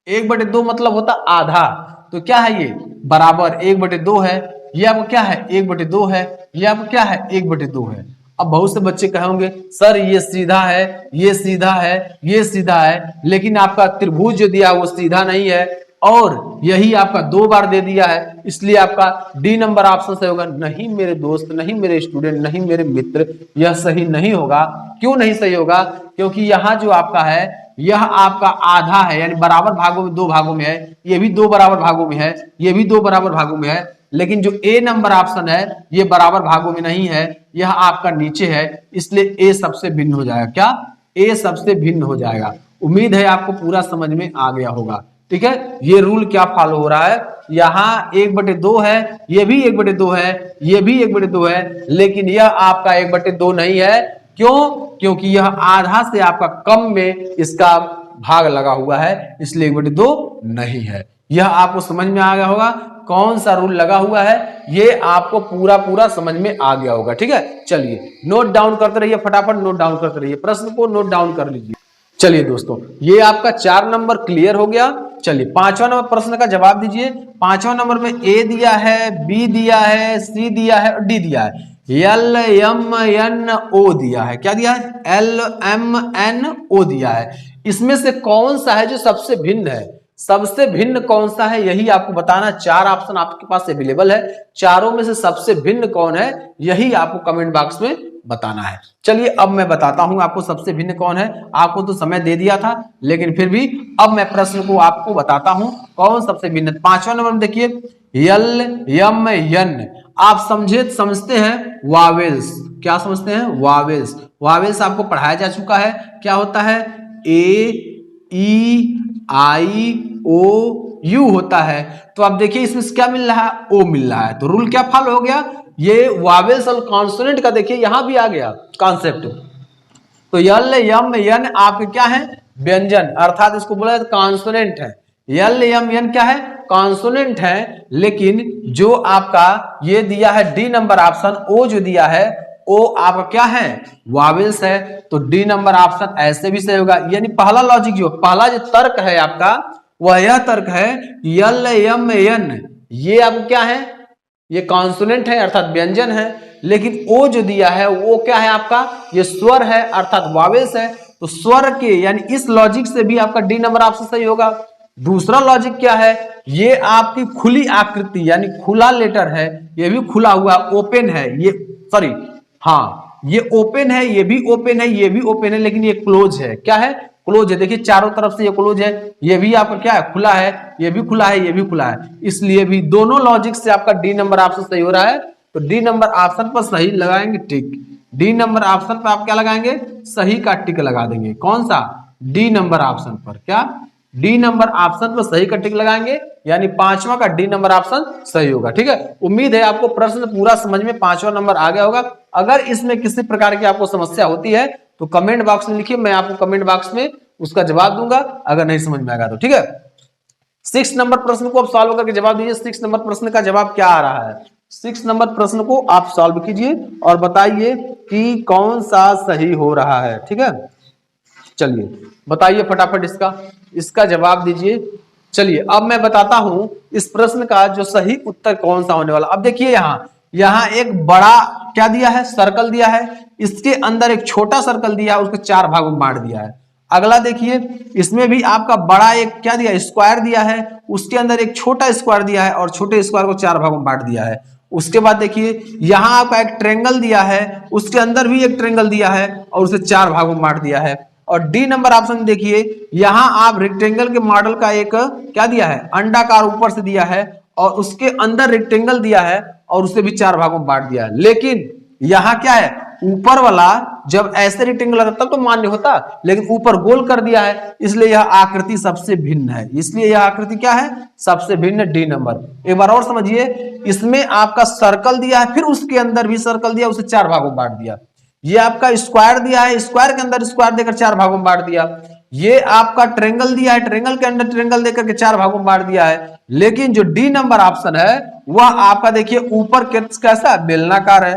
1/2 मतलब होता आधा। तो क्या है ये? बराबर 1/2 है। ये आपको क्या है? 1/2 है। ये आपको क्या है? 1/2 है। अब बहुत से बच्चे कहोगे सर ये सीधा है, ये सीधा है, ये सीधा है, लेकिन आपका त्रिभुज जो दिया वो सीधा नहीं है और यही आपका 2 बार दे दिया है, इसलिए आपका डी नंबर ऑप्शन सही होगा। नहीं मेरे दोस्त, नहीं मेरे स्टूडेंट, नहीं मेरे मित्र, यह सही नहीं होगा। क्यों नहीं सही होगा? क्योंकि यहाँ जो आपका है यह आपका आधा है, यानी बराबर भागों में 2 भागों में है। ये भी 2 बराबर भागों में है, ये भी 2 बराबर भागों में है। लेकिन जो ए नंबर ऑप्शन है ये बराबर भागों में नहीं है, यह आपका नीचे है, इसलिए ए सबसे भिन्न हो जाएगा। क्या? ए सबसे भिन्न हो जाएगा। उम्मीद है आपको पूरा समझ में आ गया होगा। ठीक है, ये रूल क्या फॉलो हो रहा है? यहाँ 1/2 है, ये भी 1/2 है, ये भी 1/2 है, लेकिन यह आपका 1/2 नहीं है। क्यों? क्योंकि यह आधा से आपका कम में इसका भाग लगा हुआ है, इसलिए 1/2 नहीं है। यह आपको समझ में आ गया होगा कौन सा रूल लगा हुआ है, ये आपको पूरा समझ में आ गया होगा। ठीक है, चलिए नोट डाउन करते रहिए, फटाफट नोट डाउन करते रहिए, प्रश्न को नोट डाउन कर लीजिए। चलिए दोस्तों, ये आपका 4 नंबर क्लियर हो गया। चलिए 5वां नंबर प्रश्न का जवाब दीजिए। 5वां नंबर में ए दिया है, बी दिया है, सी दिया है और डी दिया है। एल एम एन ओ दिया है। क्या दिया है? एल एम एन ओ दिया है। इसमें से कौन सा है जो सबसे भिन्न है? सबसे भिन्न कौन सा है यही आपको बताना। 4 ऑप्शन आपके पास अवेलेबल है, चारों में से सबसे भिन्न कौन है यही आपको कमेंट बॉक्स में बताना है। चलिए अब मैं बताता हूं आपको सबसे भिन्न कौन है। आपको तो समय दे दिया था, लेकिन फिर भी अब मैं प्रश्न को आपको बताता हूं कौन सबसे भिन्न। 5वां नंबर में देखिए यल यम यन। आप समझते हैं वावेल्स। क्या समझते हैं? वावेल्स। वावेल्स आपको पढ़ाया जा चुका है। क्या होता है? ए ई आई ओ यू होता है। तो आप देखिए इसमें क्या मिल रहा है? ओ मिल रहा है। तो रूल क्या फॉलो हो गया? ये वावेल्स और कॉन्सोनेंट का देखिए यहां भी आ गया कॉन्सेप्ट। तो यल यम यन आपके क्या है? व्यंजन, अर्थात इसको बोला जाता है कॉन्सोनेंट है। यल यम यन क्या है? कॉन्सोनेंट है। लेकिन जो आपका ये दिया है डी नंबर ऑप्शन, ओ जो दिया है ओ आपका क्या है? वावेल्स है। तो डी नंबर ऑप्शन ऐसे भी सही होगा। यानी पहला लॉजिक जो पहला जो तर्क है आपका वह यह तर्क है यल यम यन, ये आपको क्या है? ये कॉन्सोनेंट है अर्थात व्यंजन है। लेकिन ओ जो दिया है वो क्या है आपका? ये स्वर है अर्थात वावेल्स है। तो स्वर के यानी इस लॉजिक से भी आपका डी नंबर ऑप्शन सही होगा। दूसरा लॉजिक क्या है, ये आपकी खुली आकृति यानी खुला लेटर है, ये भी खुला हुआ ओपन है, ये सॉरी हाँ ये ओपन है, ये भी ओपन है, ये भी ओपन है, लेकिन ये क्लोज है। क्या है, क्लोज है। देखिए चारों तरफ से ये क्लोज है, ये भी आपका क्या है, खुला है, ये भी खुला है, ये भी खुला है, इसलिए भी दोनों लॉजिक से आपका डी नंबर ऑप्शन सही हो रहा है। तो डी नंबर ऑप्शन पर सही लगाएंगे टिक। डी नंबर ऑप्शन पर आप क्या लगाएंगे, सही का टिक लगा देंगे। कौन सा, डी नंबर ऑप्शन पर, क्या डी नंबर ऑप्शन पर सही का टिक लगाएंगे, यानी पांचवा का डी नंबर ऑप्शन सही होगा। ठीक है, उम्मीद है आपको प्रश्न पूरा समझ में पांचवा नंबर आ गया होगा। अगर इसमें किसी प्रकार की आपको समस्या होती है तो कमेंट बॉक्स में लिखिए, मैं आपको कमेंट बॉक्स में उसका जवाब दूंगा, अगर नहीं समझ में आएगा तो। ठीक है, 6 नंबर प्रश्न को आप सॉल्व करके जवाब दीजिए। 6 नंबर प्रश्न का जवाब क्या आ रहा है, 6 नंबर प्रश्न को आप सॉल्व कीजिए और बताइए कि कौन सा सही हो रहा है। ठीक है, चलिए बताइए फटाफट इसका जवाब दीजिए। चलिए अब मैं बताता हूं इस प्रश्न का जो सही उत्तर कौन सा होने वाला। अब देखिए यहाँ एक बड़ा क्या दिया है, सर्कल दिया है, इसके अंदर एक छोटा सर्कल दिया है, उसको 4 भागों में बांट दिया है। अगला देखिए, इसमें भी आपका बड़ा एक क्या दिया, स्क्वायर दिया है, उसके अंदर एक छोटा स्क्वायर दिया है और छोटे स्क्वायर को 4 भागों में बांट दिया है। उसके बाद देखिए यहाँ आपका एक ट्रेंगल दिया है, उसके अंदर भी एक ट्रेंगल दिया है और उसे 4 भागों में बांट दिया है। और डी नंबर ऑप्शन देखिए, यहां आप रेक्टेंगल के मॉडल का एक क्या दिया है, अंडाकार ऊपर से दिया है और उसके अंदर रेक्टेंगल दिया है और उसे भी 4 भागों में बांट दिया है। लेकिन यहां क्या है, ऊपर वाला जब ऐसे रेक्टेंगल रहता तब तो मान्य होता, लेकिन ऊपर गोल कर दिया है, इसलिए यह आकृति सबसे भिन्न है। इसलिए यह आकृति क्या है, सबसे भिन्न, डी नंबर। एक बार और समझिए, इसमें आपका सर्कल दिया है, फिर उसके अंदर भी सर्कल दिया, उसे 4 भागों में बांट दिया। ये आपका स्क्वायर दिया है, स्क्वायर के अंदर स्क्वायर देकर 4 भागों में बांट दिया। ये आपका ट्रेंगल दिया है, ट्रेंगल के अंदर ट्रेंगल देकर के 4 भागों में बांट दिया है। लेकिन जो डी नंबर ऑप्शन है वह आपका देखिए ऊपर कैसा बेलनाकार है,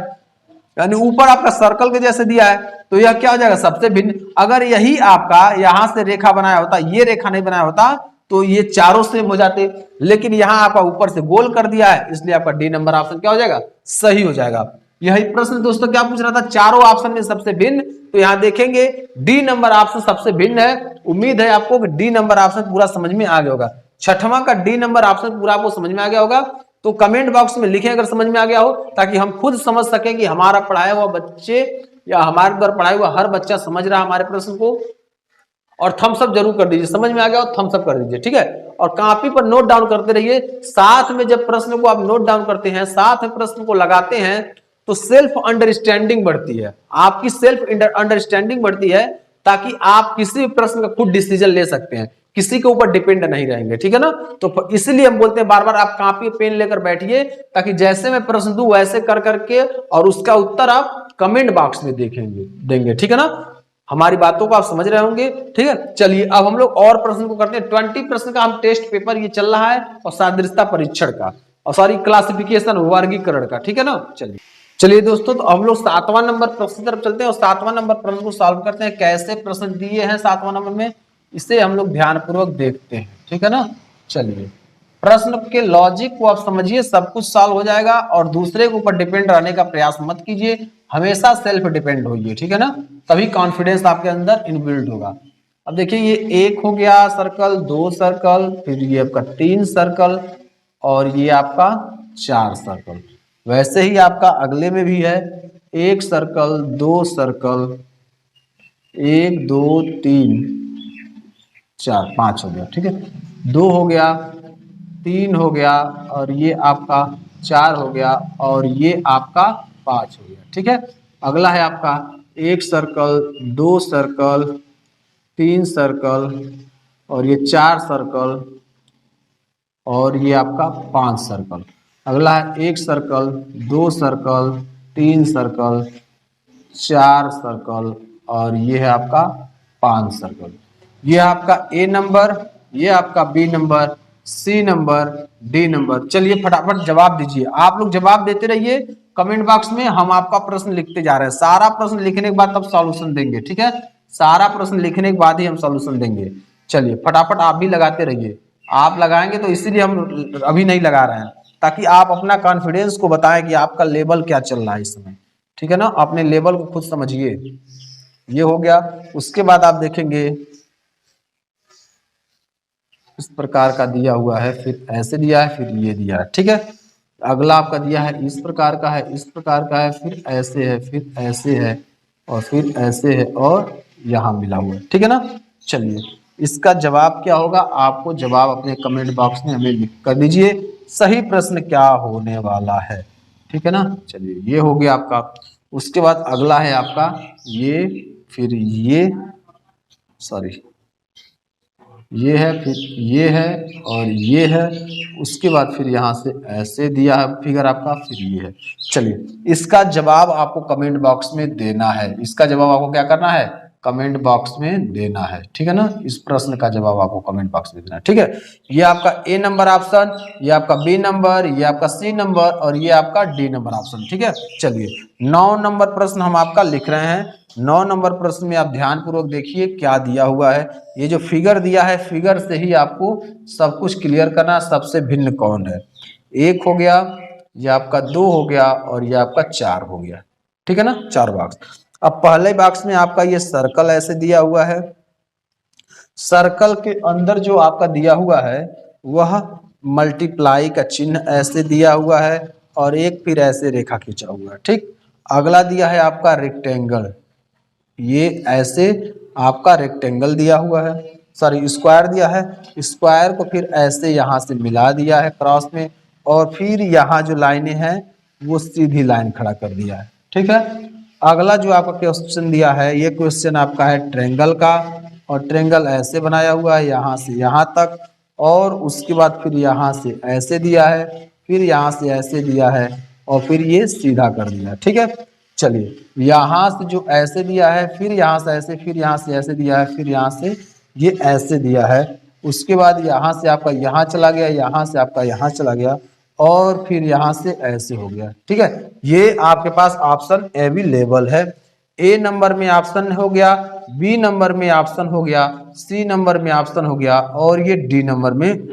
यानी ऊपर आपका सर्कल के जैसे दिया है, तो यह क्या हो जाएगा, सबसे भिन्न। अगर यही आपका यहां से रेखा बनाया होता, ये रेखा नहीं बनाया होता तो ये चारों सेम हो जाते, लेकिन यहां आपका ऊपर से गोल कर दिया है, इसलिए आपका डी नंबर ऑप्शन क्या हो जाएगा, सही हो जाएगा। यही प्रश्न दोस्तों क्या पूछ रहा था, चारों ऑप्शन में सबसे भिन्न, तो यहां देखेंगे डी नंबर ऑप्शन सबसे भिन्न है। उम्मीद है आपको कि डी नंबर ऑप्शन पूरा समझ में आ गया होगा। छठवां का डी नंबर ऑप्शन पूरा आपको समझ में आ गया होगा, तो कमेंट बॉक्स में लिखें अगर समझ में आ गया हो, ताकि हम खुद समझ सकें कि हमारा पढ़ाया हुआ बच्चे या हमारे द्वारा पढ़ाया हुआ हर बच्चा समझ रहा है हमारे प्रश्न को। और थम्स अप जरूर कर दीजिए, समझ में आ गया हो थम्स अप कर दीजिए। ठीक है, और कॉपी पर नोट डाउन करते रहिए। साथ में जब प्रश्न को आप नोट डाउन करते हैं, साथ में प्रश्न को लगाते हैं, तो सेल्फ अंडरस्टैंडिंग बढ़ती है, आपकी सेल्फ अंडरस्टैंडिंग बढ़ती है, ताकि आप किसी भी प्रश्न का खुद डिसीजन ले सकते हैं, किसी के ऊपर डिपेंड नहीं रहेंगे। ठीक है ना, तो इसलिए हम बोलते हैं बार बार आप कॉपी पेन लेकर बैठिए, ताकि जैसे मैं प्रश्न दूं वैसे कर करके और उसका उत्तर आप कमेंट बॉक्स में देंगे। ठीक है ना, हमारी बातों को आप समझ रहे होंगे। ठीक है, चलिए अब हम लोग और प्रश्न को करते हैं। 20 प्रश्न का हम टेस्ट पेपर ये चल रहा है, और सादृश्यता परीक्षण का, और सॉरी क्लासिफिकेशन वर्गीकरण का। ठीक है ना, चलिए दोस्तों, तो हम लोग 7वां नंबर प्रश्न तरफ चलते हैं और 7वां नंबर प्रश्न को सॉल्व करते हैं। कैसे प्रश्न दिए हैं 7वां नंबर में, इसे हम लोग ध्यानपूर्वक देखते हैं। ठीक है ना, चलिए प्रश्न के लॉजिक को आप समझिए, सब कुछ सॉल्व हो जाएगा। और दूसरे के ऊपर डिपेंड रहने का प्रयास मत कीजिए, हमेशा सेल्फ डिपेंड होइए। ठीक है ना, तभी कॉन्फिडेंस आपके अंदर इनबिल्ट होगा। अब देखिए, ये 1 हो गया सर्कल, 2 सर्कल, फिर ये आपका 3 सर्कल और ये आपका 4 सर्कल। वैसे ही आपका अगले में भी है, 1 सर्कल, 2 सर्कल, 1 2 3 4 5 हो गया। ठीक है, 2 हो गया, 3 हो गया, और ये आपका 4 हो गया, और ये आपका 5 हो गया। ठीक है, अगला है आपका 1 सर्कल, 2 सर्कल, 3 सर्कल, और ये 4 सर्कल, और ये आपका 5 सर्कल। अगला है 1 सर्कल, 2 सर्कल, 3 सर्कल, 4 सर्कल, और ये है आपका 5 सर्कल। ये आपका ए नंबर, ये आपका B number, C number, D number. चलिए फटाफट जवाब दीजिए, आप लोग जवाब देते रहिए कमेंट बॉक्स में, हम आपका प्रश्न लिखते जा रहे हैं। सारा प्रश्न लिखने के बाद तब सॉल्यूशन देंगे। ठीक है, सारा प्रश्न लिखने के बाद ही हम सॉल्यूशन देंगे। चलिए फटाफट आप भी लगाते रहिए, आप लगाएंगे तो इसीलिए हम अभी नहीं लगा रहे हैं, ताकि आप अपना कॉन्फिडेंस को बताएं कि आपका लेवल क्या चल रहा है इस समय। ठीक है ना, अपने लेवल को खुद समझिए। ये हो गया, उसके बाद आप देखेंगे इस प्रकार का दिया हुआ है, फिर ऐसे दिया है, फिर ये दिया है, ठीक है। अगला आपका दिया है इस प्रकार का है, इस प्रकार का है, फिर ऐसे है, फिर ऐसे है, और फिर ऐसे है, और यहाँ मिला हुआ है, ठीक है ना। चलिए इसका जवाब क्या होगा, आपको जवाब अपने कमेंट बॉक्स में हमें लिख कर दीजिए, सही प्रश्न क्या होने वाला है, ठीक है ना। चलिए ये हो गया आपका। उसके बाद अगला है आपका ये, फिर ये, सॉरी ये है, फिर ये है, और ये है। उसके बाद फिर यहाँ से ऐसे दिया है फिगर आपका, फिर ये है। चलिए इसका जवाब आपको कमेंट बॉक्स में देना है, इसका जवाब आपको क्या करना है, कमेंट बॉक्स में देना है, ठीक है ना। इस प्रश्न का जवाब आपको कमेंट बॉक्स में देना है, ठीक है। ये आपका ए नंबर ऑप्शन, ये आपका बी नंबर, ये आपका सी नंबर, और ये आपका डी नंबर ऑप्शन, ठीक है। चलिए 9 नंबर प्रश्न हम आपका लिख रहे हैं। 9 नंबर प्रश्न में आप ध्यान पूर्वक देखिए क्या दिया हुआ है। ये जो फिगर दिया है, फिगर से ही आपको सब कुछ क्लियर करना, सबसे भिन्न कौन है। 1 हो गया, ये आपका 2 हो गया, और ये आपका 4 हो गया, ठीक है ना, 4 बॉक्स। अब पहले बॉक्स में आपका ये सर्कल ऐसे दिया हुआ है, सर्कल के अंदर जो आपका दिया हुआ है वह मल्टीप्लाई का चिन्ह ऐसे दिया हुआ है, और एक फिर ऐसे रेखा खींचा हुआ है, ठीक। अगला दिया है आपका रेक्टेंगल, ये ऐसे आपका रेक्टेंगल दिया हुआ है, सॉरी स्क्वायर दिया है, स्क्वायर को फिर ऐसे यहाँ से मिला दिया है क्रॉस में, और फिर यहाँ जो लाइनें हैं वो सीधी लाइन खड़ा कर दिया है, ठीक है। अगला जो आपका क्वेश्चन दिया है, ये क्वेश्चन आपका है ट्रेंगल का, और ट्रेंगल ऐसे बनाया हुआ है यहाँ से यहाँ तक, और उसके बाद फिर यहाँ से ऐसे दिया है, फिर यहाँ से ऐसे दिया है, और फिर ये सीधा कर दिया, ठीक है। चलिए यहाँ से जो ऐसे दिया है, फिर यहाँ से ऐसे, फिर यहाँ से ऐसे दिया है, फिर यहाँ से ये ऐसे दिया है। उसके बाद यहाँ से आपका यहाँ चला गया, यहाँ से आपका यहाँ चला गया, और फिर यहाँ से ऐसे हो गया, ठीक है। ये आपके पास ऑप्शन अवेलेबल है। ए नंबर में ऑप्शन हो गया, बी नंबर में ऑप्शन हो गया, सी नंबर में ऑप्शन हो गया, और ये डी नंबर में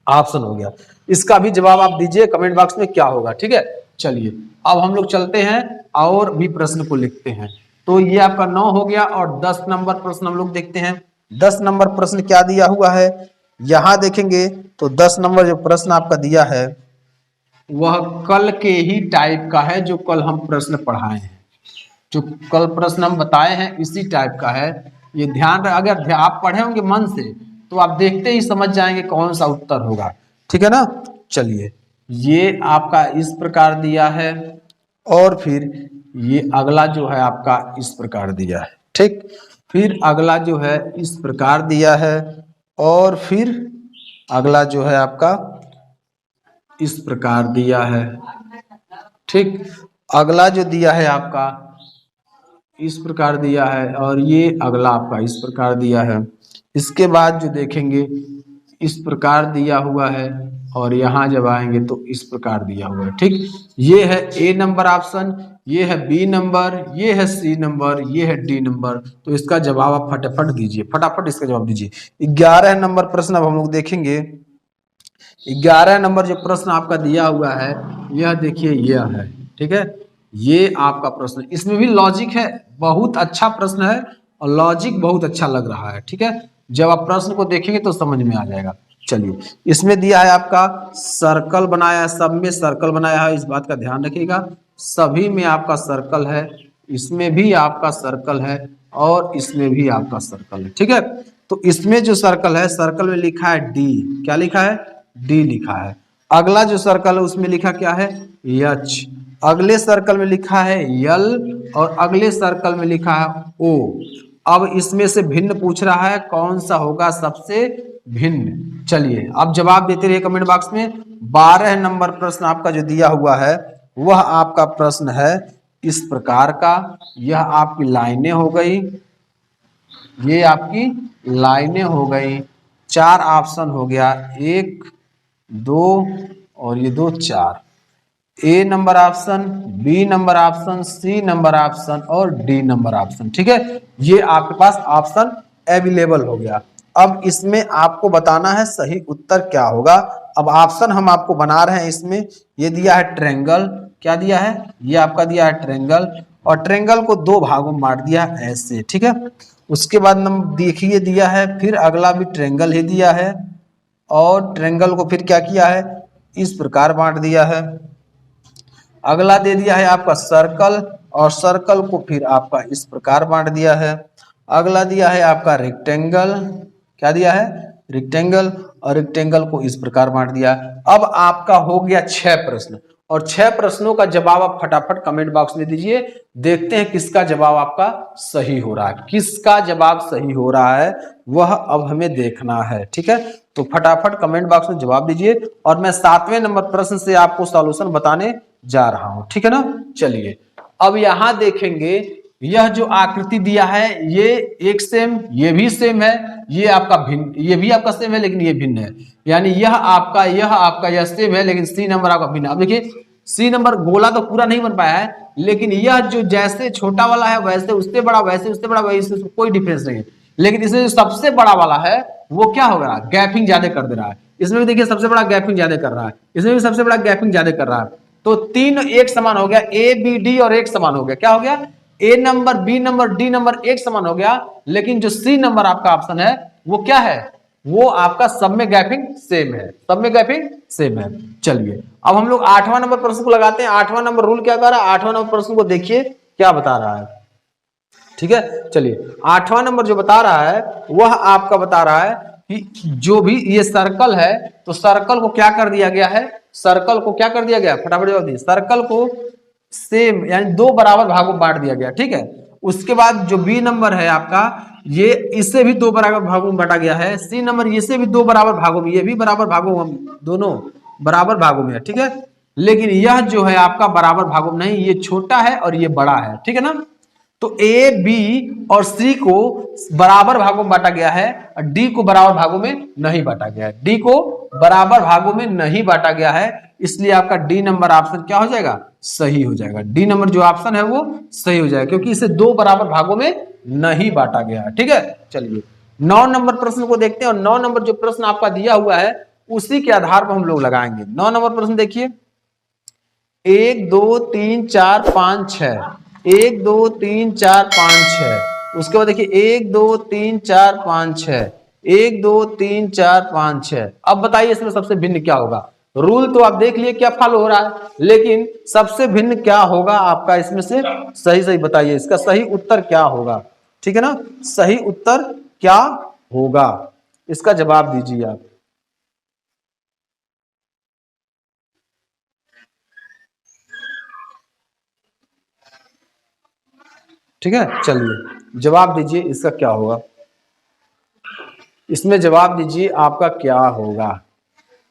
ऑप्शन हो गया। इसका भी जवाब आप दीजिए कमेंट बॉक्स में क्या होगा, ठीक है। चलिए अब हम लोग चलते हैं और भी प्रश्न को लिखते हैं। तो ये आपका 9 हो गया, और 10 नंबर प्रश्न हम लोग देखते हैं। 10 नंबर प्रश्न क्या दिया हुआ है, यहां देखेंगे तो 10 नंबर जो प्रश्न आपका दिया है वह कल के ही टाइप का है, जो कल हम प्रश्न पढ़ाए हैं, जो कल प्रश्न हम बताए हैं इसी टाइप का है। ये ध्यान, अगर आप पढ़े होंगे मन से तो आप देखते ही समझ जाएंगे कौन सा उत्तर होगा, ठीक है ना। चलिए ये आपका इस प्रकार दिया है, और फिर ये अगला जो है आपका इस प्रकार दिया है, ठीक। फिर अगला जो है इस प्रकार दिया है, और फिर अगला जो है आपका इस प्रकार दिया है, ठीक। अगला जो दिया है आपका इस प्रकार दिया है, और ये अगला आपका इस प्रकार दिया है। इसके बाद जो देखेंगे इस प्रकार दिया हुआ है, और यहाँ जब आएंगे तो इस प्रकार दिया हुआ है, ठीक। ये है ए नंबर ऑप्शन, ये है बी नंबर, ये है सी नंबर, ये है डी नंबर। तो इसका जवाब आप फटाफट दीजिए, फटाफट इसका जवाब दीजिए। 11 नंबर प्रश्न अब हम लोग देखेंगे। 11 नंबर जो प्रश्न आपका दिया हुआ है, यह देखिए यह है, ठीक है। ये आपका प्रश्न, इसमें भी लॉजिक है, बहुत अच्छा प्रश्न है, और लॉजिक बहुत अच्छा लग रहा है, ठीक है। जब आप प्रश्न को देखेंगे तो समझ में आ जाएगा। चलिए इसमें दिया है आपका सर्कल बनाया है, सब में सर्कल बनाया है, इस बात का ध्यान रखिएगा, सभी में आपका सर्कल है, इसमें भी आपका सर्कल है, और इसमें भी आपका सर्कल है, ठीक है। तो इसमें जो सर्कल है, सर्कल में लिखा है डी, क्या लिखा है, डी लिखा है। अगला जो सर्कल है उसमें लिखा क्या है, एच। अगले सर्कल में लिखा है यल, और अगले सर्कल में लिखा है ओ। अब इसमें से भिन्न पूछ रहा है, कौन सा होगा सबसे भिन्न। चलिए आप जवाब देते रहिए कमेंट बॉक्स में। 12 नंबर प्रश्न आपका जो दिया हुआ है वह आपका प्रश्न है इस प्रकार का। यह आपकी लाइनें हो गई, ये आपकी लाइनें हो गई, 4 ऑप्शन हो गया, 1 2 और ये 2 4। A number option, B number option, C number option, और डी नंबर ऑप्शन, ठीक है। ये आपके पास ऑप्शन अवेलेबल हो गया। अब इसमें आपको बताना है सही उत्तर क्या होगा। अब ऑप्शन हम आपको बना रहे हैं। इसमें ये दिया है ट्रेंगल, क्या दिया है, ये आपका दिया है ट्रेंगल, और ट्रेंगल को 2 भागों में बांट दिया है ऐसे, ठीक है। उसके बाद देखिए दिया है, फिर अगला भी ट्रायंगल ही दिया है, और ट्रायंगल को फिर क्या किया है, इस प्रकार बांट दिया है। अगला दे दिया है आपका सर्कल, और सर्कल को फिर आपका इस प्रकार बांट दिया है। अगला दिया है आपका रेक्टेंगल, क्या दिया है, रेक्टेंगल, और रेक्टेंगल को इस प्रकार बांट दिया। अब आपका हो गया 6 प्रश्न, और 6 प्रश्नों का जवाब आप फटाफट कमेंट बॉक्स में दीजिए। देखते हैं किसका जवाब आपका सही हो रहा है, किसका जवाब सही हो रहा है वह अब हमें देखना है। ठीक है, तो फटाफट कमेंट बॉक्स में जवाब दीजिए, और मैं 7वें नंबर प्रश्न से आपको सॉल्यूशन बताने जा रहा हूं। ठीक है ना, चलिए अब यहां देखेंगे, यह जो आकृति दिया है ये एक सेम, ये भी सेम है, ये आपका भिन्न, ये भी आपका सेम है लेकिन ये भिन्न है, यानी यह आपका यह सेम है लेकिन सी नंबर आपका भिन्न। अब देखिए सी नंबर गोला तो पूरा नहीं बन पाया है, लेकिन यह जो जैसे छोटा वाला है वैसे उससे बड़ा, वैसे उससे बड़ा, वैसे कोई डिफरेंस नहीं है। लेकिन इसमें जो सबसे बड़ा वाला है वो क्या हो रहा है, गैपिंग ज्यादा कर दे रहा है। इसमें भी देखिए सबसे बड़ा गैपिंग ज्यादा कर रहा है, इसमें भी सबसे बड़ा गैपिंग ज्यादा कर रहा है। तो तीन एक समान हो गया, ए बी डी और एक समान हो गया। क्या हो गया, A number, B number, D number एक समान हो गया। लेकिन जो सी नंबर आपका ऑप्शन है वो क्या है, वो आपका सब में गैपिंग सेम है, सब में गैपिंग सेम है। चलिए अब हम लोग 8वां नंबर प्रश्न को लगाते हैं। 8वां नंबर रूल क्या कर रहा है, 8वां नंबर प्रश्न को देखिए क्या बता रहा है। ठीक है, चलिए 8वां नंबर जो बता रहा है वह आपका बता रहा है कि जो भी ये सर्कल है, तो सर्कल को क्या कर दिया गया है, सर्कल को क्या कर दिया गया, फटाफट जवाब दीजिए। सर्कल को सेम यानी 2 बराबर भागों में बांट दिया गया। ठीक है, उसके बाद जो बी नंबर है आपका, ये इससे भी 2 बराबर भागों में बांटा गया है। सी नंबर इसे भी 2 बराबर भागों में, ये भी बराबर भागों में, दोनों बराबर भागों में है। ठीक है, लेकिन यह जो है आपका बराबर भागों में नहीं, ये छोटा है और ये बड़ा है। ठीक है ना, तो ए बी और सी को बराबर भागों में बांटा गया है, और डी को बराबर भागों में नहीं बांटा गया है। डी को बराबर भागों में नहीं बांटा गया है, इसलिए आपका डी नंबर ऑप्शन क्या हो जाएगा, सही हो जाएगा। डी नंबर जो ऑप्शन है वो सही हो जाएगा, क्योंकि इसे 2 बराबर भागों में नहीं बांटा गया है। ठीक है, चलिए 9 नंबर प्रश्न को देखते हैं, और 9 नंबर जो प्रश्न आपका दिया हुआ है उसी के आधार पर हम लोग लगाएंगे। 9 नंबर प्रश्न देखिए, 1 2 3 4 5 6, 1 2 3 4 5 6। उसके बाद देखिए 1 2 3 4 5 6, 1 2 3 4 5 6। अब बताइए इसमें सबसे भिन्न क्या होगा। रूल तो आप देख लिए क्या फॉलो हो रहा है, लेकिन सबसे भिन्न क्या होगा आपका इसमें से, सही सही बताइए इसका सही उत्तर क्या होगा। ठीक है ना, सही उत्तर क्या होगा, इसका जवाब दीजिए आप। ठीक है, चलिए जवाब दीजिए इसका क्या होगा, इसमें जवाब दीजिए आपका क्या होगा।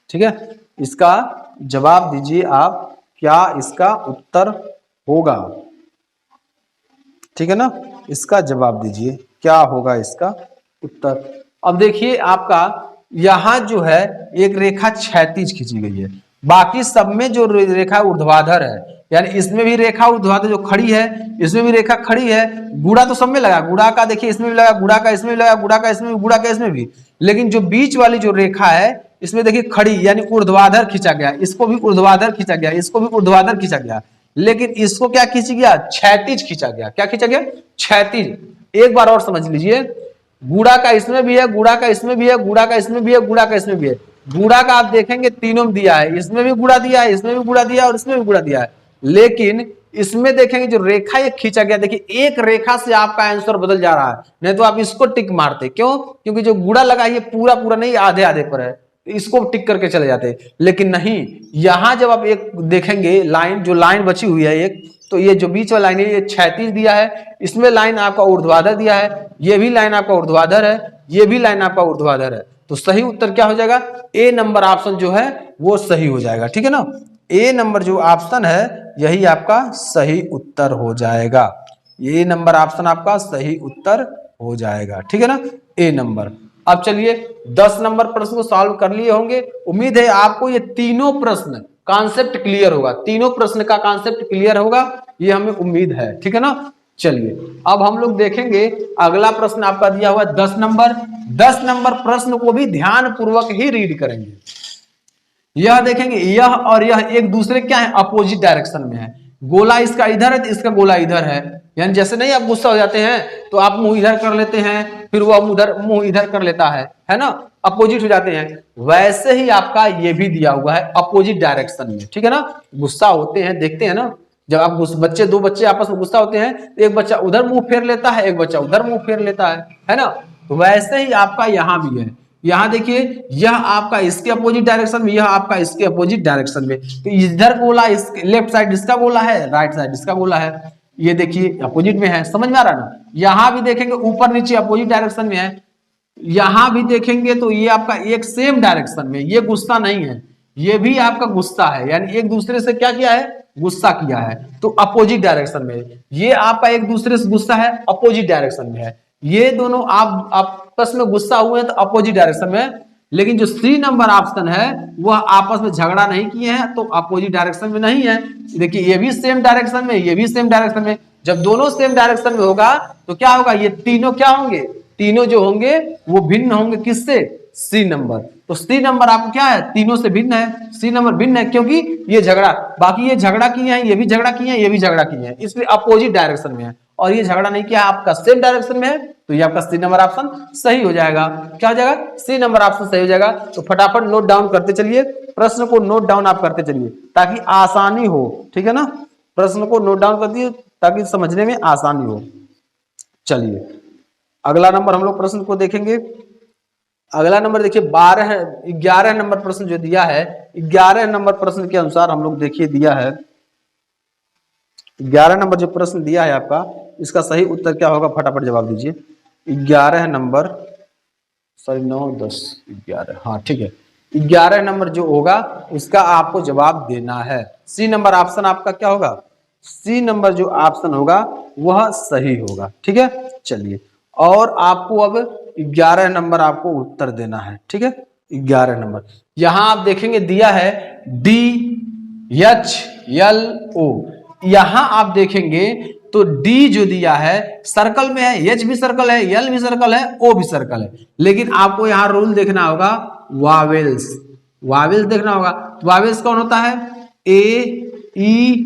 ठीक है, इसका जवाब दीजिए आप, क्या इसका उत्तर होगा। ठीक है ना, इसका जवाब दीजिए क्या होगा इसका उत्तर। अब देखिए आपका यहां जो है एक रेखा क्षैतिज खींची गई है, बाकी सब में जो रेखा ऊर्ध्वाधर है, यानी इसमें भी रेखा ऊर्ध्वाधर जो खड़ी है, इसमें भी रेखा खड़ी है। गुड़ा तो सब में लगा, गुड़ा का देखिए इसमें भी लगा, गुड़ा का इसमें भी लगा, गुड़ा का इसमें भी, गुड़ा का इसमें भी। लेकिन जो बीच वाली जो रेखा है इसमें देखिए खड़ी, यानी ऊर्ध्वाधर खींचा गया, इसको भी ऊर्ध्वाधर खींचा गया, इसको भी ऊर्ध्वाधर खींचा गया। लेकिन इसको क्या खींच गया, क्षैतिज खींचा गया। क्या खींचा गया, क्षैतिज। एक बार और समझ लीजिए, गुड़ा का इसमें भी है, गुड़ा का इसमें भी है, गुड़ा का इसमें भी है, गुड़ा का इसमें भी है। गुड़ा का आप देखेंगे तीनों में दिया है, इसमें भी गुड़ा दिया है, इसमें भी गुड़ा दिया है और इसमें भी गुड़ा दिया है। लेकिन इसमें देखेंगे जो रेखा एक खींचा गया, देखिए एक रेखा से आपका आंसर बदल जा रहा है, नहीं तो आप इसको टिक मारते। क्यों, क्योंकि जो गुड़ा लगा ये पूरा पूरा नहीं, आधे आधे पर है, इसको टिक करके चले जाते। लेकिन नहीं, यहां जब आप एक देखेंगे लाइन, जो लाइन बची हुई है एक, तो ये जो बीच वाला लाइन है ये क्षैतिज दिया है, इसमें लाइन आपका ऊर्ध्वाधर दिया है, ये भी लाइन आपका ऊर्ध्वाधर है, ये भी लाइन आपका ऊर्ध्वाधर है। तो सही उत्तर क्या हो जाएगा, ए नंबर ऑप्शन जो है वो सही हो जाएगा। ठीक है ना, ए नंबर जो ऑप्शन है यही आपका सही उत्तर हो जाएगा, ये नंबर ऑप्शन आपका सही उत्तर हो जाएगा। ठीक है ना, ए नंबर। अब चलिए 10 नंबर प्रश्न को सॉल्व कर लिए होंगे। उम्मीद है आपको ये तीनों प्रश्न कॉन्सेप्ट क्लियर होगा, तीनों प्रश्न का कॉन्सेप्ट क्लियर होगा, ये हमें उम्मीद है। ठीक है ना, चलिए अब हम लोग देखेंगे अगला प्रश्न आपका दिया हुआ है 10 नंबर। 10 नंबर प्रश्न को भी ध्यान पूर्वक ही रीड करेंगे। यह देखेंगे यह और यह एक दूसरे क्या है, अपोजिट डायरेक्शन में है, गोला इसका इधर है तो इसका गोला इधर है, यानी जैसे नहीं आप गुस्सा हो जाते हैं तो आप मुंह इधर कर लेते हैं, फिर वो मुंह इधर कर लेता है ना, अपोजिट हो जाते हैं। वैसे ही आपका ये भी दिया हुआ है अपोजिट डायरेक्शन में, ठीक है ना। गुस्सा होते हैं, देखते हैं ना, जब आप दो बच्चे आपस में गुस्सा होते हैं तो एक बच्चा उधर मुंह फेर लेता है, एक बच्चा उधर मुंह फेर लेता है ना। तो वैसे ही आपका यहाँ भी है। यहाँ देखिए, यह आपका इसके अपोजिट डायरेक्शन में, यह आपका इसके अपोजिट डायरेक्शन में। तो इधर गोला इसके लेफ्ट साइड इसका गोला है, राइट साइड इसका गोला है। ये देखिए अपोजिट में है, समझ में आ रहा है ना। यहाँ भी देखेंगे ऊपर नीचे अपोजिट डायरेक्शन में है। यहां भी देखेंगे तो ये आपका एक सेम डायरेक्शन में, ये गुस्सा नहीं है, ये भी आपका गुस्सा है, यानी एक दूसरे से क्या किया है, गुस्सा किया है, तो अपोजिट डायरेक्शन में। ये आपका एक दूसरे से गुस्सा है, अपोजिट डायरेक्शन में है। ये दोनों आप आपस में गुस्सा हुए हैं तो अपोजिट डायरेक्शन में। लेकिन जो सी नंबर ऑप्शन है वह आपस में झगड़ा नहीं किए हैं तो अपोजिट डायरेक्शन में नहीं है। देखिए ये भी सेम डायरेक्शन में, ये भी सेम डायरेक्शन में। जब दोनों सेम डायरेक्शन में होगा तो क्या होगा, ये तीनों क्या होंगे, तीनों जो होंगे वो भिन्न होंगे किससे, सी नंबर। तो सी नंबर आपको क्या है, तीनों से भिन्न है, सी नंबर भिन्न है क्योंकि ये झगड़ा, बाकी ये झगड़ा किए हैं, ये भी झगड़ा किए हैं, ये भी झगड़ा किए हैं, इसलिए अपोजिट डायरेक्शन में है। और ये झगड़ा नहीं किया, आपका सेम डायरेक्शन में है, तो ये आपका सी नंबर ऑप्शन सही हो जाएगा। क्या हो जाएगा, सी नंबर ऑप्शन सही हो जाएगा। तो फटाफट नोट डाउन करते चलिए, प्रश्न को नोट डाउन आप करते चलिए ताकि आसानी हो, ठीक है ना। प्रश्न को नोट डाउन कर दिए ताकि समझने में आसानी हो। चलिए अगला नंबर हम लोग प्रश्न को देखेंगे। अगला नंबर देखिए 11 नंबर प्रश्न जो दिया है, 11 नंबर प्रश्न के अनुसार हम लोग देखिए दिया है, 11 नंबर जो प्रश्न दिया है आपका, इसका सही उत्तर क्या होगा, फटाफट जवाब दीजिए। 11 नंबर, सॉरी 9 10 11, हाँ ठीक है, 11 नंबर जो होगा इसका आपको जवाब देना है। सी नंबर ऑप्शन आपका क्या होगा, सी नंबर जो ऑप्शन होगा वह सही होगा, ठीक है। चलिए और आपको अब 11 नंबर आपको उत्तर देना है, ठीक है। 11 नंबर यहां आप देखेंगे दिया है DHLO, यहां आप देखेंगे तो डी जो दिया है सर्कल में है, एच भी सर्कल है, एल भी सर्कल है, ओ भी सर्कल है, लेकिन आपको यहां रूल देखना होगा वावेल्स, वावेल्स देखना होगा। वावेल्स कौन होता है, A-E-I-O-U,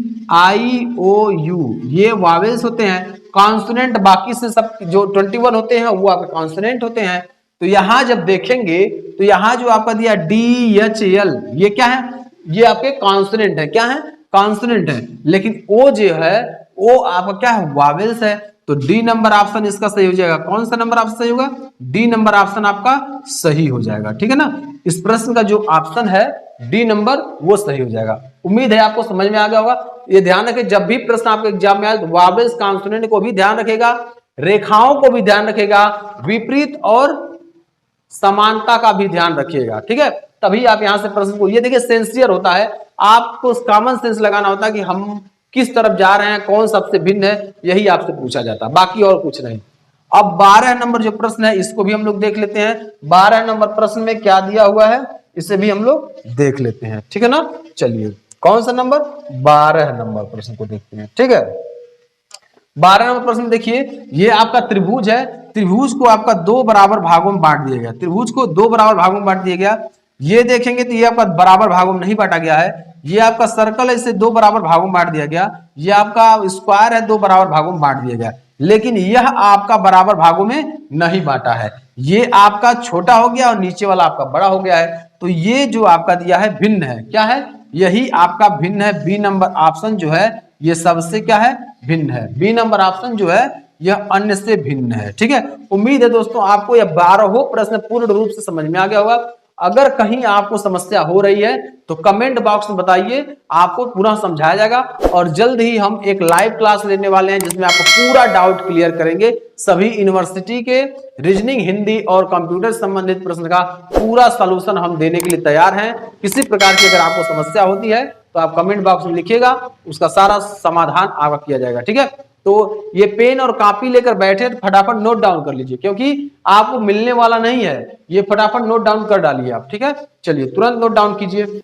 ये वावेल्स होते हैं। कॉन्सोनेंट बाकी से सब जो 21 होते हैं वो आपके कॉन्सोनेंट होते हैं। तो यहां जब देखेंगे तो यहां जो आपका दिया DHL, ये क्या है, ये आपके कॉन्सोनेंट है, क्या है, कॉन्सोनेंट है। लेकिन ओ जो है वो आपका क्या है, वावेल्स है। तो डी नंबर ऑप्शन इसका सही हो जाएगा। कौन सा नंबर ऑप्शन सही होगा, डी नंबर ऑप्शन आपका सही हो जाएगा, ठीक है ना। इस प्रश्न का जो ऑप्शन है डी नंबर वो सही हो जाएगा। उम्मीद है आपको समझ में आ गया होगा। ये ध्यान रखें जब भी प्रश्न आपके एग्जाम में आए तो वावेल्स कॉन्सोनेंट को भी ध्यान रखेगा, रेखाओं को भी ध्यान रखेगा, विपरीत और समानता का भी ध्यान रखिएगा, ठीक है। तभी आप यहां से प्रश्न को, ये देखिए सेंसियर होता है, आपको कॉमन सेंस लगाना होता है कि हम किस तरफ जा रहे हैं, कौन सबसे भिन्न है, यही आपसे पूछा जाता है, बाकी और कुछ नहीं। अब 12 नंबर जो प्रश्न है इसको भी हम लोग देख लेते हैं। 12 नंबर प्रश्न में क्या दिया हुआ है इसे भी हम लोग देख लेते हैं, ठीक है ना। चलिए कौन सा नंबर, 12 नंबर प्रश्न को देखते हैं, ठीक है। 12 नंबर प्रश्न देखिए, ये आपका त्रिभुज है, त्रिभुज को आपका दो बराबर भागों में बांट दिया गया, त्रिभुज को दो बराबर भागों में बांट दिया गया। ये देखेंगे तो ये आपका बराबर भागों में नहीं बांटा गया है। ये आपका सर्कल है, इसे दो बराबर भागों में बांट दिया गया। ये आपका स्क्वायर है, दो बराबर भागों में बांट दिया गया, लेकिन यह आपका बराबर भागों में नहीं बांटा है। ये आपका छोटा हो गया और नीचे वाला आपका बड़ा हो गया है। तो ये जो आपका दिया है भिन्न है, क्या है, यही आपका भिन्न है। बी नंबर ऑप्शन जो है ये सबसे क्या है, भिन्न है। बी नंबर ऑप्शन जो है यह अन्य से भिन्न है, ठीक है। उम्मीद है दोस्तों आपको यह 12 प्रश्न पूर्ण रूप से समझ में आ गया होगा। अगर कहीं आपको समस्या हो रही है तो कमेंट बॉक्स में बताइए, आपको पूरा समझाया जाएगा। और जल्द ही हम एक लाइव क्लास लेने वाले हैं जिसमें आपको पूरा डाउट क्लियर करेंगे। सभी यूनिवर्सिटी के रीजनिंग, हिंदी और कंप्यूटर संबंधित प्रश्न का पूरा सलूशन हम देने के लिए तैयार हैं। किसी प्रकार की अगर आपको समस्या होती है तो आप कमेंट बॉक्स में लिखिएगा, उसका सारा समाधान आपका किया जाएगा, ठीक है। तो ये पेन और कॉपी लेकर बैठे तो फटाफट नोट डाउन कर लीजिए, क्योंकि आपको मिलने वाला नहीं है। ये फटाफट नोट डाउन कर डालिए आप, ठीक है। चलिए तुरंत नोट डाउन कीजिए।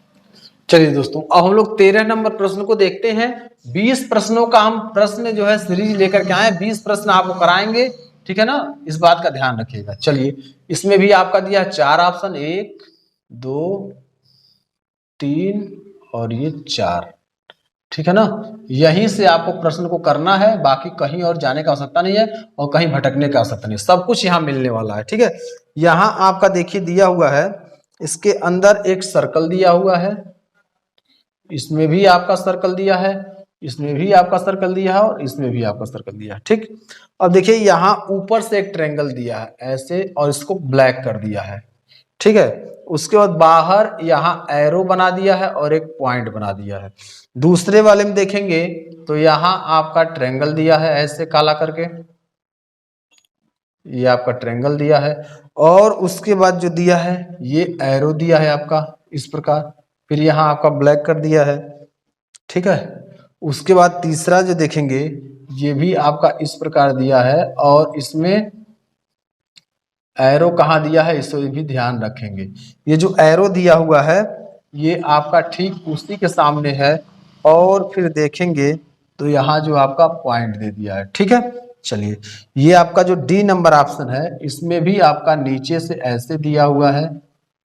चलिए दोस्तों अब हम लोग 13 नंबर प्रश्न को देखते हैं। 20 प्रश्नों का हम प्रश्न जो है सीरीज लेकर के आए, 20 प्रश्न आपको कराएंगे, ठीक है ना, इस बात का ध्यान रखिएगा। चलिए इसमें भी आपका दिया 4 ऑप्शन, 1 2 3 और ये 4, ठीक है ना। यहीं से आपको प्रश्न को करना है, बाकी कहीं और जाने का आवश्यकता नहीं है और कहीं भटकने का आवश्यकता नहीं है, सब कुछ यहाँ मिलने वाला है। ठीक है, यहाँ आपका देखिए दिया हुआ है, इसके अंदर एक सर्कल दिया हुआ है, इसमें भी आपका सर्कल दिया है, इसमें भी आपका सर्कल दिया है और इसमें भी आपका सर्कल दिया है। ठीक, अब देखिए यहाँ ऊपर से एक ट्रायंगल दिया है ऐसे और इसको ब्लैक कर दिया है। ठीक है, उसके बाद बाहर यहाँ एरो बना दिया है और एक पॉइंट बना दिया है। दूसरे वाले में देखेंगे तो यहाँ आपका ट्रायंगल दिया है ऐसे काला करके, ये आपका ट्रायंगल दिया है और उसके बाद जो दिया है ये एरो दिया है आपका इस प्रकार, फिर यहाँ आपका ब्लैक कर दिया है। ठीक है, उसके बाद तीसरा जो देखेंगे ये भी आपका इस प्रकार दिया है और इसमें एरो कहाँ दिया है इसे भी ध्यान रखेंगे। ये जो एरो दिया हुआ है ये आपका ठीक उसी के सामने है और फिर देखेंगे तो यहाँ जो आपका पॉइंट दे दिया है। ठीक है, चलिए ये आपका जो डी नंबर ऑप्शन है इसमें भी आपका नीचे से ऐसे दिया हुआ है।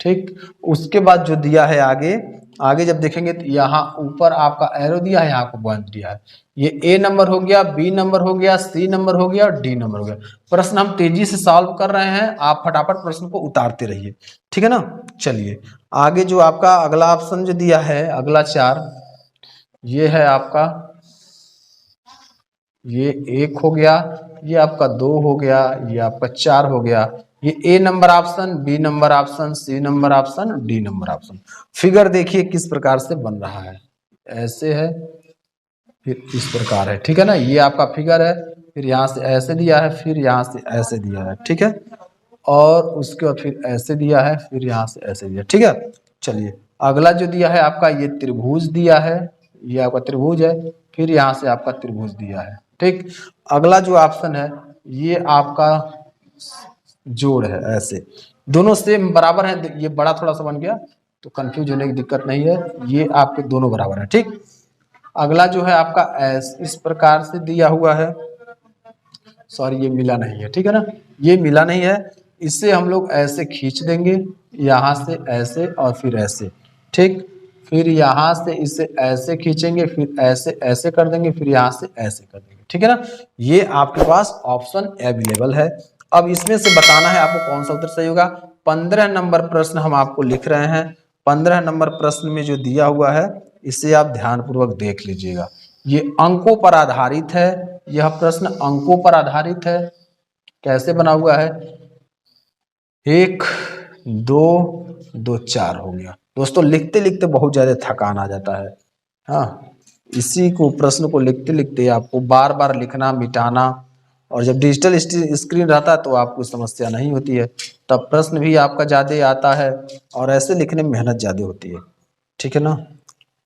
ठीक, उसके बाद जो दिया है आगे आगे जब देखेंगे तो यहाँ ऊपर आपका एरो दिया है, यहाँ को पॉइंट दिया है। ये ए नंबर हो गया, बी नंबर हो गया, सी नंबर हो गया और डी नंबर हो गया। प्रश्न हम तेजी से सॉल्व कर रहे हैं, आप फटाफट प्रश्न को उतारते रहिए। ठीक है ना, चलिए आगे जो आपका अगला ऑप्शन जो दिया है अगला 4, ये है आपका, ये 1 हो गया, ये आपका 2 हो गया, ये आपका 4 हो गया। ये A number option, B number option, C number option, D number option. Figure देखिए किस प्रकार से बन रहा है, ऐसे है फिर इस प्रकार है। ठीक है ना, ये आपका फिगर है, फिर यहाँ से ऐसे दिया है, फिर यहाँ से ऐसे दिया है। ठीक है, और उसके बाद फिर ऐसे दिया है, फिर यहाँ से ऐसे दिया। ठीक है, चलिए अगला जो दिया है आपका ये त्रिभुज दिया है, ये आपका त्रिभुज है, फिर यहाँ से आपका त्रिभुज दिया है। ठीक, अगला जो ऑप्शन है ये आपका जोड़ है, ऐसे दोनों सेम बराबर है। ये बड़ा थोड़ा सा बन गया तो कंफ्यूज होने की दिक्कत नहीं है, ये आपके दोनों बराबर है। ठीक, अगला जो है आपका इस प्रकार से दिया हुआ है, सॉरी ये मिला नहीं है। ठीक है ना, ये मिला नहीं है, इससे हम लोग ऐसे खींच देंगे, यहाँ से ऐसे और फिर ऐसे। ठीक, फिर यहाँ से इसे ऐसे खींचेंगे, फिर ऐसे ऐसे कर देंगे, फिर यहाँ से ऐसे कर देंगे। ठीक है ना, ये आपके पास ऑप्शन अवेलेबल है। अब इसमें से बताना है आपको कौन सा उत्तर सही होगा। 15 नंबर प्रश्न हम आपको लिख रहे हैं। 15 नंबर प्रश्न में जो दिया हुआ है इसे आप ध्यानपूर्वक देख लीजिएगा। ये अंकों पर आधारित है, यह प्रश्न अंकों पर आधारित है। कैसे बना हुआ है, 1 2 2 4 हो गया। दोस्तों लिखते लिखते बहुत ज्यादा थकान आ जाता है। हाँ, इसी को प्रश्न को लिखते लिखते आपको बार बार लिखना मिटाना, और जब डिजिटल स्क्रीन रहता है तो आपको समस्या नहीं होती है, तब प्रश्न भी आपका ज्यादा आता है और ऐसे लिखने में मेहनत ज्यादा होती है। ठीक है ना,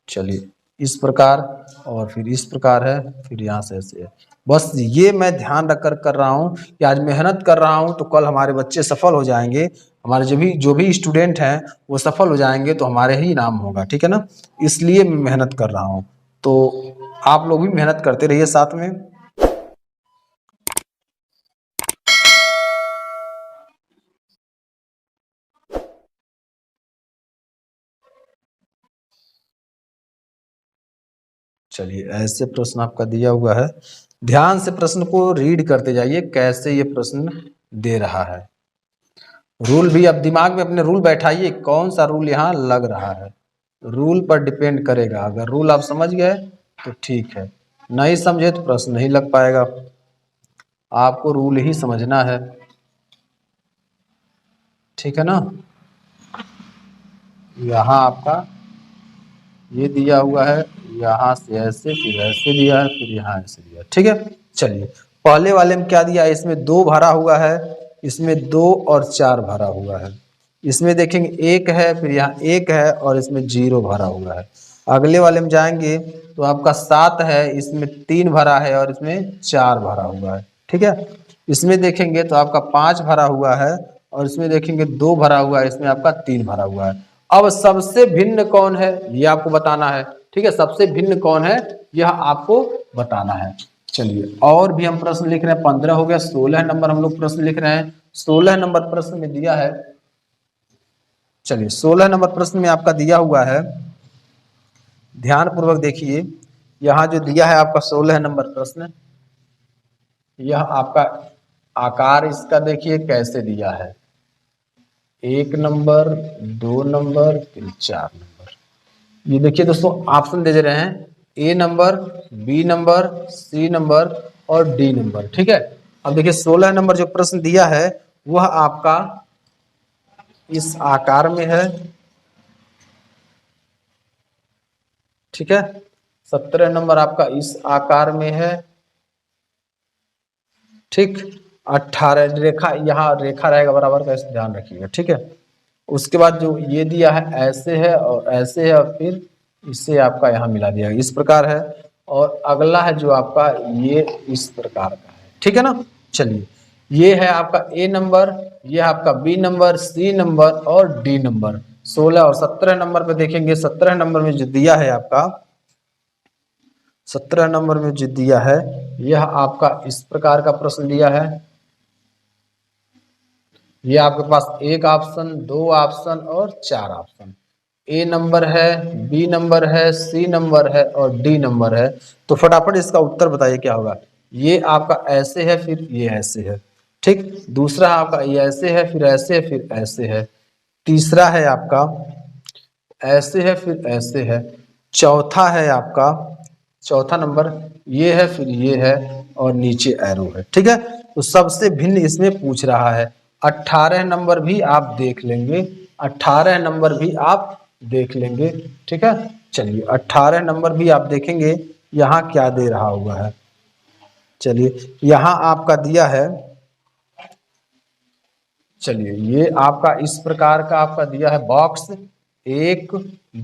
चलिए इस प्रकार और फिर इस प्रकार है, फिर यहाँ से ऐसे है। बस ये मैं ध्यान रख कर कर रहा हूँ कि आज मेहनत कर रहा हूँ तो कल हमारे बच्चे सफल हो जाएंगे, हमारे जो भी स्टूडेंट हैं वो सफल हो जाएंगे तो हमारे ही नाम होगा। ठीक है ना, इसलिए मैं मेहनत कर रहा हूँ, तो आप लोग भी मेहनत करते रहिए साथ में। चलिए ऐसे प्रश्न आपका दिया हुआ है, ध्यान से प्रश्न को रीड करते जाइए कैसे ये प्रश्न दे रहा है। रूल भी अब दिमाग में अपने रूल बैठाइए, कौन सा रूल यहाँ लग रहा है, रूल पर डिपेंड करेगा। अगर रूल आप समझ गए तो ठीक है, नहीं समझे तो प्रश्न नहीं लग पाएगा। आपको रूल ही समझना है। ठीक है ना, यहाँ आपका ये दिया हुआ है, यहाँ से ऐसे फिर ऐसे दिया है, फिर यहाँ ऐसे दिया है। ठीक है, चलिए पहले वाले में क्या दिया है, इसमें 2 भरा हुआ है, इसमें 2 और 4 भरा हुआ है। इसमें देखेंगे 1 है, फिर यहाँ 1 है और इसमें 0 भरा हुआ है। अगले वाले में जाएंगे तो आपका 7 है, इसमें 3 भरा है और इसमें 4 भरा हुआ है। ठीक है, इसमें देखेंगे तो आपका 5 भरा हुआ है और इसमें देखेंगे 2 भरा हुआ है, इसमें आपका 3 भरा हुआ है। अब सबसे भिन्न कौन है ये आपको बताना है। ठीक है, सबसे भिन्न कौन है यह आपको बताना है। चलिए और भी हम प्रश्न लिख रहे हैं, 15 हो गया, 16 नंबर हम लोग प्रश्न लिख रहे हैं। 16 नंबर प्रश्न में दिया है, चलिए 16 नंबर प्रश्न में आपका दिया हुआ है, ध्यान पूर्वक देखिए। यहाँ जो दिया है आपका 16 नंबर प्रश्न, यह आपका आकार इसका देखिए कैसे दिया है, 1 नंबर, 2 नंबर, फिर 4 नंबर। ये देखिए दोस्तों ऑप्शन दे रहे हैं, A number, B number, C number और डी नंबर। ठीक है, अब देखिए 16 नंबर जो प्रश्न दिया है वह आपका इस आकार में है। ठीक है, 17 नंबर आपका इस आकार में है। ठीक, 18 रेखा, यहाँ रेखा रहेगा बराबर का, इस ध्यान रखिएगा। ठीक है, उसके बाद जो ये दिया है ऐसे है और ऐसे है, और फिर इसे आपका यहाँ मिला दिया है, इस प्रकार है। और अगला है जो आपका ये इस प्रकार का है। ठीक है ना, चलिए ये है आपका ए नंबर, ये आपका बी नंबर, सी नंबर और डी नंबर। 16 और 17 नंबर पे देखेंगे, 17 नंबर में जो दिया है आपका, 17 नंबर में जो दिया है यह आपका इस प्रकार का प्रश्न दिया है। ये आपके पास एक ऑप्शन, 2 ऑप्शन और 4 ऑप्शन, ए नंबर है, बी नंबर है, सी नंबर है और डी नंबर है। तो फटाफट इसका उत्तर बताइए क्या होगा। ये आपका ऐसे है, फिर ये ऐसे है। ठीक, दूसरा आपका ये ऐसे है, फिर ऐसे है, फिर ऐसे है। तीसरा है आपका ऐसे है, फिर ऐसे है। चौथा है आपका, चौथा नंबर ये है, फिर ये है और नीचे एरो है। ठीक है, तो सबसे भिन्न इसमें पूछ रहा है। 18 नंबर भी आप देख लेंगे, 18 नंबर भी आप देख लेंगे। ठीक है, चलिए 18 नंबर भी आप देखेंगे यहाँ क्या दे रहा हुआ है। चलिए यहाँ आपका दिया है, चलिए ये आपका इस प्रकार का आपका दिया है बॉक्स, 1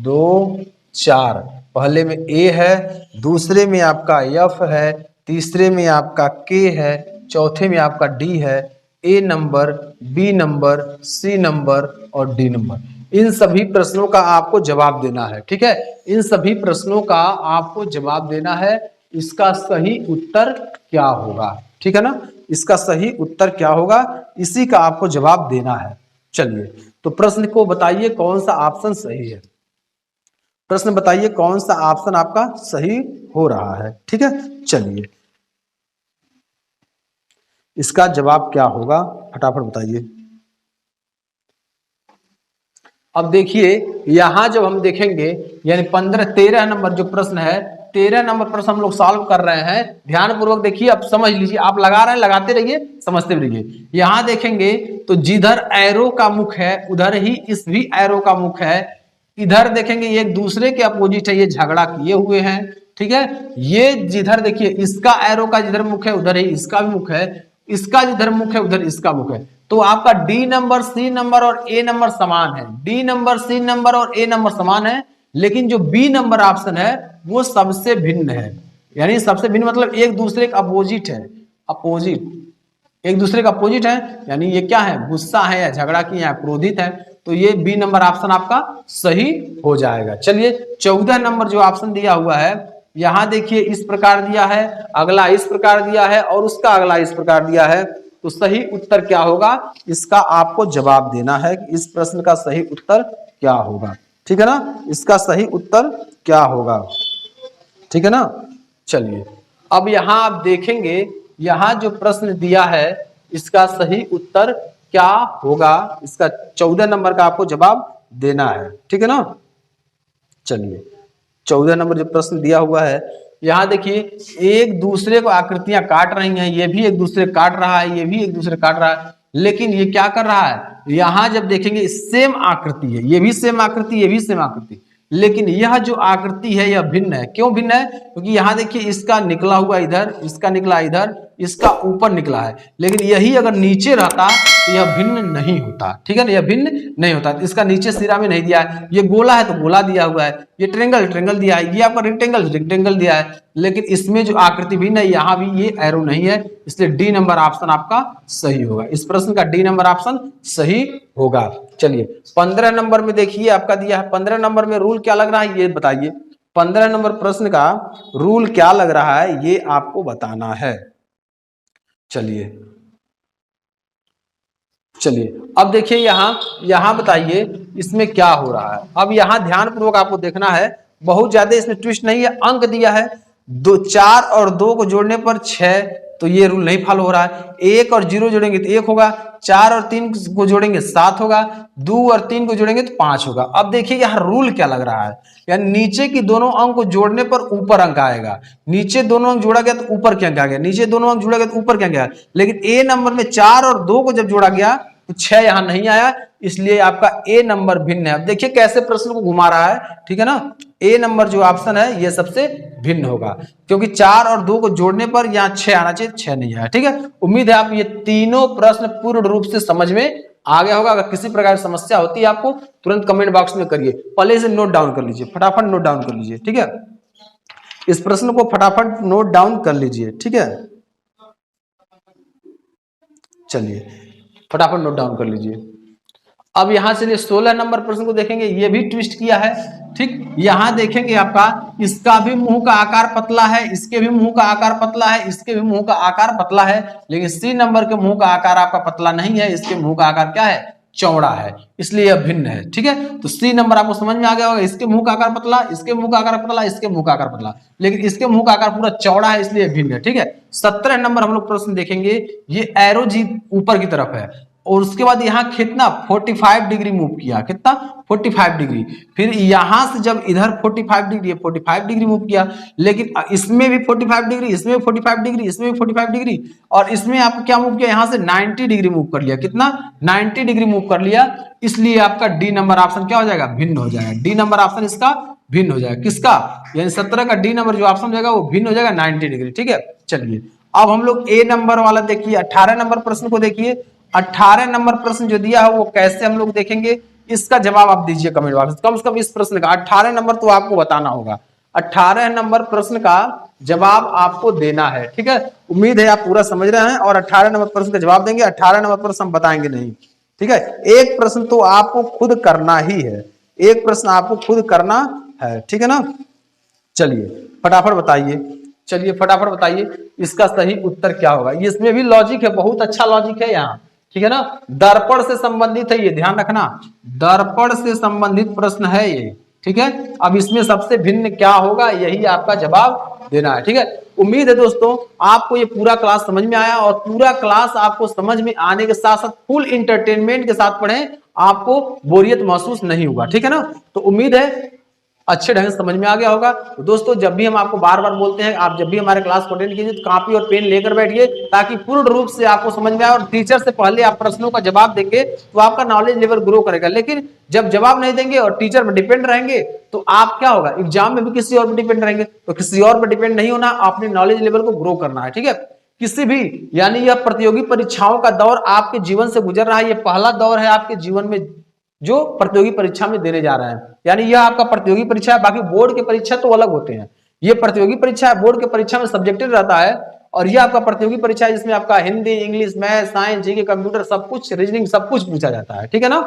2 4। पहले में ए है, दूसरे में आपका एफ है, तीसरे में आपका के है, चौथे में आपका डी है। A number, B number, C number और डी नंबर। इन सभी प्रश्नों का आपको जवाब देना है। ठीक है, इन सभी प्रश्नों का आपको जवाब देना है। इसका सही उत्तर क्या होगा, ठीक है ना, इसका सही उत्तर क्या होगा, इसी का आपको जवाब देना है। चलिए तो प्रश्न को बताइए कौन सा ऑप्शन सही है, प्रश्न बताइए कौन सा ऑप्शन आपका सही हो रहा है। ठीक है, चलिए इसका जवाब क्या होगा फटाफट बताइए। अब देखिए यहां जब हम देखेंगे, यानी 13 नंबर जो प्रश्न है, 13 नंबर प्रश्न हम लोग सॉल्व कर रहे हैं। ध्यान पूर्वक देखिए, अब समझ लीजिए, आप लगा रहे हैं लगाते रहिए, समझते भी रहिए। यहां देखेंगे तो जिधर एरो का मुख है उधर ही इस भी एरो का मुख है। इधर देखेंगे ये एक दूसरे के अपोजिट है, ये झगड़ा किए हुए हैं। ठीक है, ये जिधर देखिए इसका एरो का जिधर मुख है उधर ही इसका भी मुख है, इसका जिधर मुख है उधर इसका मुख है। तो आपका डी नंबर, सी नंबर और ए नंबर समान है, डी नंबर, सी नंबर और ए नंबर समान है। लेकिन जो बी नंबर ऑप्शन है वो सबसे भिन्न है, यानी सबसे भिन्न मतलब एक दूसरे का अपोजिट है, अपोजिट, एक दूसरे का अपोजिट है। यानी ये क्या है, गुस्सा है या झगड़ा किया है, क्रोधित है। तो ये बी नंबर ऑप्शन आपका सही हो जाएगा। चलिए 14 नंबर जो ऑप्शन दिया हुआ है, यहां देखिए इस प्रकार दिया है, अगला इस प्रकार दिया है और उसका अगला इस प्रकार दिया है। तो सही उत्तर क्या होगा, इसका आपको जवाब देना है कि इस प्रश्न का सही उत्तर क्या होगा। ठीक है ना, इसका सही उत्तर क्या होगा, ठीक है ना। चलिए अब यहां आप देखेंगे, यहां जो प्रश्न दिया है इसका सही उत्तर क्या होगा, इसका 14 नंबर का आपको जवाब देना है। ठीक है ना, चलिए 14 नंबर जो प्रश्न दिया हुआ है, यहां देखिए एक दूसरे को आकृतियां काट रही हैं, ये भी एक दूसरे काट रहा है, ये भी एक दूसरे काट रहा है। लेकिन ये क्या कर रहा है, यहां जब देखेंगे सेम आकृति है, ये भी सेम आकृति, ये भी सेम आकृति, लेकिन यह जो आकृति है यह भिन्न है। क्यों भिन्न है, क्योंकि यहां देखिए इसका निकला हुआ इधर, इसका निकला इधर, इसका ऊपर निकला है। लेकिन यही अगर नीचे रहता तो यह भिन्न नहीं होता। ठीक है ना, यह भिन्न नहीं होता। इसका नीचे सिरा में नहीं दिया है, ये गोला है तो गोला दिया हुआ है, ये ट्रेंगल ट्रेंगल दिया है, ये आपका रेक्टेंगल रेक्टेंगल दिया है। लेकिन इसमें जो आकृति भिन्न है, यहाँ भी ये एरो नहीं है, इसलिए डी नंबर ऑप्शन आपका सही होगा। इस प्रश्न का डी नंबर ऑप्शन सही होगा। चलिए 15 नंबर में देखिए आपका दिया है, 15 नंबर में रूल क्या लग रहा है ये बताइए। 15 नंबर प्रश्न का रूल क्या लग रहा है ये आपको बताना है। चलिए चलिए अब देखिए यहां बताइए इसमें क्या हो रहा है। अब यहां ध्यान पूर्वक आपको देखना है, बहुत ज्यादा इसमें ट्विस्ट नहीं है। अंक दिया है 4 और 2 को जोड़ने पर 6, तो ये रूल नहीं फॉलो हो रहा है। 1 और 0 जोड़ेंगे तो 1 होगा, 4 और 3 को जोड़ेंगे 7 होगा, 2 और 3 को जोड़ेंगे तो 5 होगा। अब देखिए यहाँ रूल क्या लग रहा है, यानी नीचे की दोनों अंक को जोड़ने पर ऊपर अंक आएगा। नीचे दोनों अंक जोड़ा गया तो ऊपर क्या अंक आ गया, नीचे दोनों अंक जोड़ा गया तो ऊपर क्या गया। लेकिन ए नंबर में 4 और 2 को जब जोड़ा गया तो 6 यहां नहीं आया, इसलिए आपका ए नंबर भिन्न है। अब देखिए कैसे प्रश्न को घुमा रहा है, ठीक है ना। ए नंबर जो ऑप्शन है ये सबसे भिन्न होगा, क्योंकि 4 और 2 को जोड़ने पर यहाँ 6 आना चाहिए, 6 नहीं आया। ठीक है, उम्मीद है आप ये तीनों प्रश्न पूर्ण रूप से समझ में आ गया होगा। अगर किसी प्रकार की समस्या होती है आपको तुरंत कमेंट बॉक्स में करिए, पहले से नोट डाउन कर लीजिए, फटाफट नोट डाउन कर लीजिए। ठीक है, इस प्रश्न को फटाफट नोट डाउन कर लीजिए। ठीक है, चलिए फटाफट नोट डाउन कर लीजिए। अब यहां चलिए 16 नंबर प्रश्न को देखेंगे, ये भी ट्विस्ट किया है। ठीक, यहां देखेंगे आपका इसका भी मुंह का आकार पतला है, इसके भी मुंह का आकार पतला है, इसके भी मुंह का आकार पतला है, लेकिन सी नंबर के मुंह का आकार आपका पतला नहीं है, इसके मुंह का आकार क्या है, चौड़ा है, इसलिए यह भिन्न है। ठीक है, तो सी नंबर आपको समझ में आ गया होगा, इसके मुंह का आकार पतला, इसके मुंह का आकार पतला, इसके मुंह का आकार पतला, लेकिन इसके मुंह का आकार पूरा चौड़ा है, इसलिए भिन्न है। ठीक है, 17 नंबर हम लोग प्रश्न देखेंगे, ये एरो जी ऊपर की तरफ है और उसके बाद यहाँ कितना 45 डिग्री मूव किया, कितना 45 डिग्री, फिर यहां से जब इधर 45 डिग्री 45 डिग्री मूव किया, लेकिन इसमें भी 45 डिग्री, इसमें भी 45 डिग्री, इसमें भी 45 डिग्री, और इसमें आपको क्या मूव किया, यहां से 90 डिग्री मूव कर लिया, कितना 90 डिग्री मूव कर लिया, इसलिए आपका डी नंबर ऑप्शन क्या हो जाएगा, भिन्न हो जाएगा। डी नंबर ऑप्शन इसका भिन्न हो जाएगा, किसका, यानी 17 का डी नंबर जो ऑप्शन हो जाएगा वो भिन्न हो जाएगा 90 डिग्री। ठीक है, चलिए अब हम लोग ए नंबर वाला देखिए, 18 नंबर प्रश्न को देखिए। 18 नंबर प्रश्न जो दिया है वो कैसे हम लोग देखेंगे, इसका जवाब आप दीजिए कमेंट बॉक्स में। कम से कम इस प्रश्न का 18 नंबर तो आपको बताना होगा, 18 नंबर प्रश्न का जवाब आपको देना है। ठीक है, उम्मीद है आप पूरा समझ रहे हैं और 18 नंबर प्रश्न का जवाब देंगे। 18 नंबर प्रश्न हम बताएंगे नहीं। ठीक है, एक प्रश्न तो आपको खुद करना ही है, एक प्रश्न आपको खुद करना है। ठीक है ना, चलिए फटाफट बताइए, चलिए फटाफट बताइए इसका सही उत्तर क्या होगा। इसमें भी लॉजिक है, बहुत अच्छा लॉजिक है यहाँ। ठीक है ना, दर्पण से संबंधित है ये, ध्यान रखना, दर्पण से संबंधित प्रश्न है ये। ठीक है, अब इसमें सबसे भिन्न क्या होगा, यही आपका जवाब देना है। ठीक है, उम्मीद है दोस्तों आपको ये पूरा क्लास समझ में आया, और पूरा क्लास आपको समझ में आने के साथ साथ फुल इंटरटेनमेंट के साथ पढ़ें, आपको बोरियत महसूस नहीं होगा। ठीक है ना, तो उम्मीद है अच्छे ढंग से समझ में आ गया होगा। तो दोस्तों जब भी हम आपको बार बार बोलते हैं, आप जब भी हमारे क्लास को अटेंड कीजिए तो कॉपी और पेन लेकर बैठिए, ताकि पूर्ण रूप से आपको समझ में आए, और टीचर से पहले आप प्रश्नों का जवाब देंगे तो आपका नॉलेज लेवल ग्रो करेगा। लेकिन जब जवाब नहीं देंगे और टीचर पर डिपेंड रहेंगे तो आप क्या होगा, एग्जाम में भी किसी और पर डिपेंड रहेंगे। तो किसी और पर डिपेंड नहीं होना, अपने नॉलेज लेवल को ग्रो करना है। ठीक है, किसी भी, यानी यह प्रतियोगी परीक्षाओं का दौर आपके जीवन से गुजर रहा है, यह पहला दौर है आपके जीवन में जो प्रतियोगी परीक्षा में देने जा रहे हैं। यानी यह आपका प्रतियोगी परीक्षा है, बाकी बोर्ड के परीक्षा तो अलग होते हैं। ये प्रतियोगी परीक्षा है, बोर्ड के परीक्षा में सब्जेक्टिव रहता है, और यह आपका प्रतियोगी परीक्षा है जिसमें आपका Hindi, English, math, science, GK, computer, सब कुछ, रीजनिंग, सब कुछ पूछा जाता है। ठीक है ना,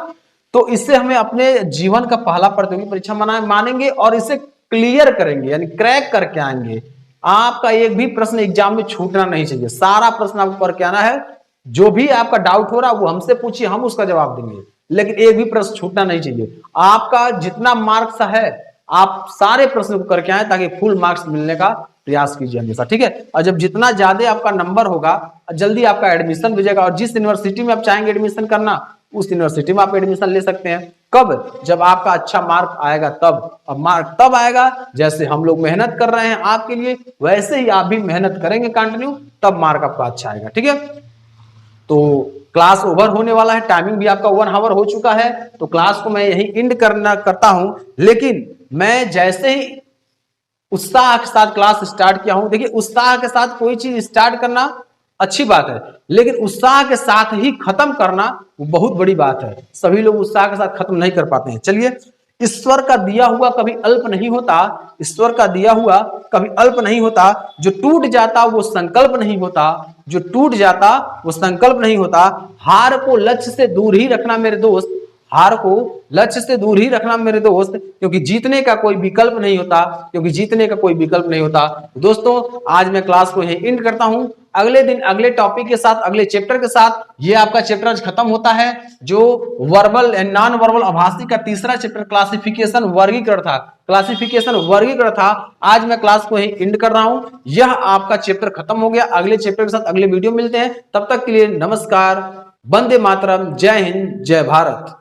तो इससे हमें अपने जीवन का पहला प्रतियोगी परीक्षा मानेंगे और इसे क्लियर करेंगे, यानी क्रैक करके आएंगे। आपका एक भी प्रश्न एग्जाम में छूटना नहीं चाहिए, सारा प्रश्न आपको करके आना है। जो भी आपका डाउट हो रहा है वो हमसे पूछिए, हम उसका जवाब देंगे, लेकिन एक भी प्रश्न छूटना नहीं चाहिए। आपका जितना मार्क्स है आप सारे प्रश्न को करके आए, ताकि फुल मार्क्स मिलने का प्रयास कीजिए हमेशा। ठीक है, और जब जितना ज्यादा आपका नंबर होगा जल्दी आपका एडमिशन हो जाएगा, और जिस यूनिवर्सिटी में आप चाहेंगे एडमिशन करना उस यूनिवर्सिटी में आप एडमिशन ले सकते हैं। कब, जब आपका अच्छा मार्क आएगा तब। अब मार्क तब आएगा जैसे हम लोग मेहनत कर रहे हैं आपके लिए, वैसे ही आप भी मेहनत करेंगे कंटिन्यू, तब मार्क आपका अच्छा आएगा। ठीक है, तो क्लास ओवर होने वाला है, टाइमिंग भी आपका 1 आवर हो चुका है, तो क्लास को मैं यही एंड करता हूं। लेकिन मैं जैसे ही उत्साह के साथ क्लास स्टार्ट किया हूं, देखिए उत्साह के साथ कोई चीज स्टार्ट करना अच्छी बात है, लेकिन उत्साह के साथ ही खत्म करना वो बहुत बड़ी बात है। सभी लोग उत्साह के साथ खत्म नहीं कर पाते हैं। चलिए, ईश्वर का दिया हुआ कभी अल्प नहीं होता, ईश्वर का दिया हुआ कभी अल्प नहीं होता, जो टूट जाता वो संकल्प नहीं होता, जो टूट जाता वो संकल्प नहीं होता। हार को लक्ष्य से दूर ही रखना मेरे दोस्त, हार को लक्ष्य से दूर ही रखना मेरे दोस्त, क्योंकि जीतने का कोई विकल्प नहीं होता, क्योंकि जीतने का कोई विकल्प नहीं होता। दोस्तों आज मैं क्लास को यहीं एंड करता हूं, अगले दिन अगले टॉपिक के साथ, अगले चैप्टर के साथ। ये आपका चैप्टर आज खत्म होता है जो वर्बल एंड नॉन वर्बल आभासी का तीसरा चैप्टर क्लासिफिकेशन वर्गीकरण था, क्लासिफिकेशन वर्गीकरण था। आज मैं क्लास को यहीं एंड कर रहा हूं, यह आपका चैप्टर खत्म हो गया। अगले चैप्टर के साथ अगले वीडियो मिलते हैं, तब तक के लिए नमस्कार, वंदे मातरम, जय हिंद, जय भारत।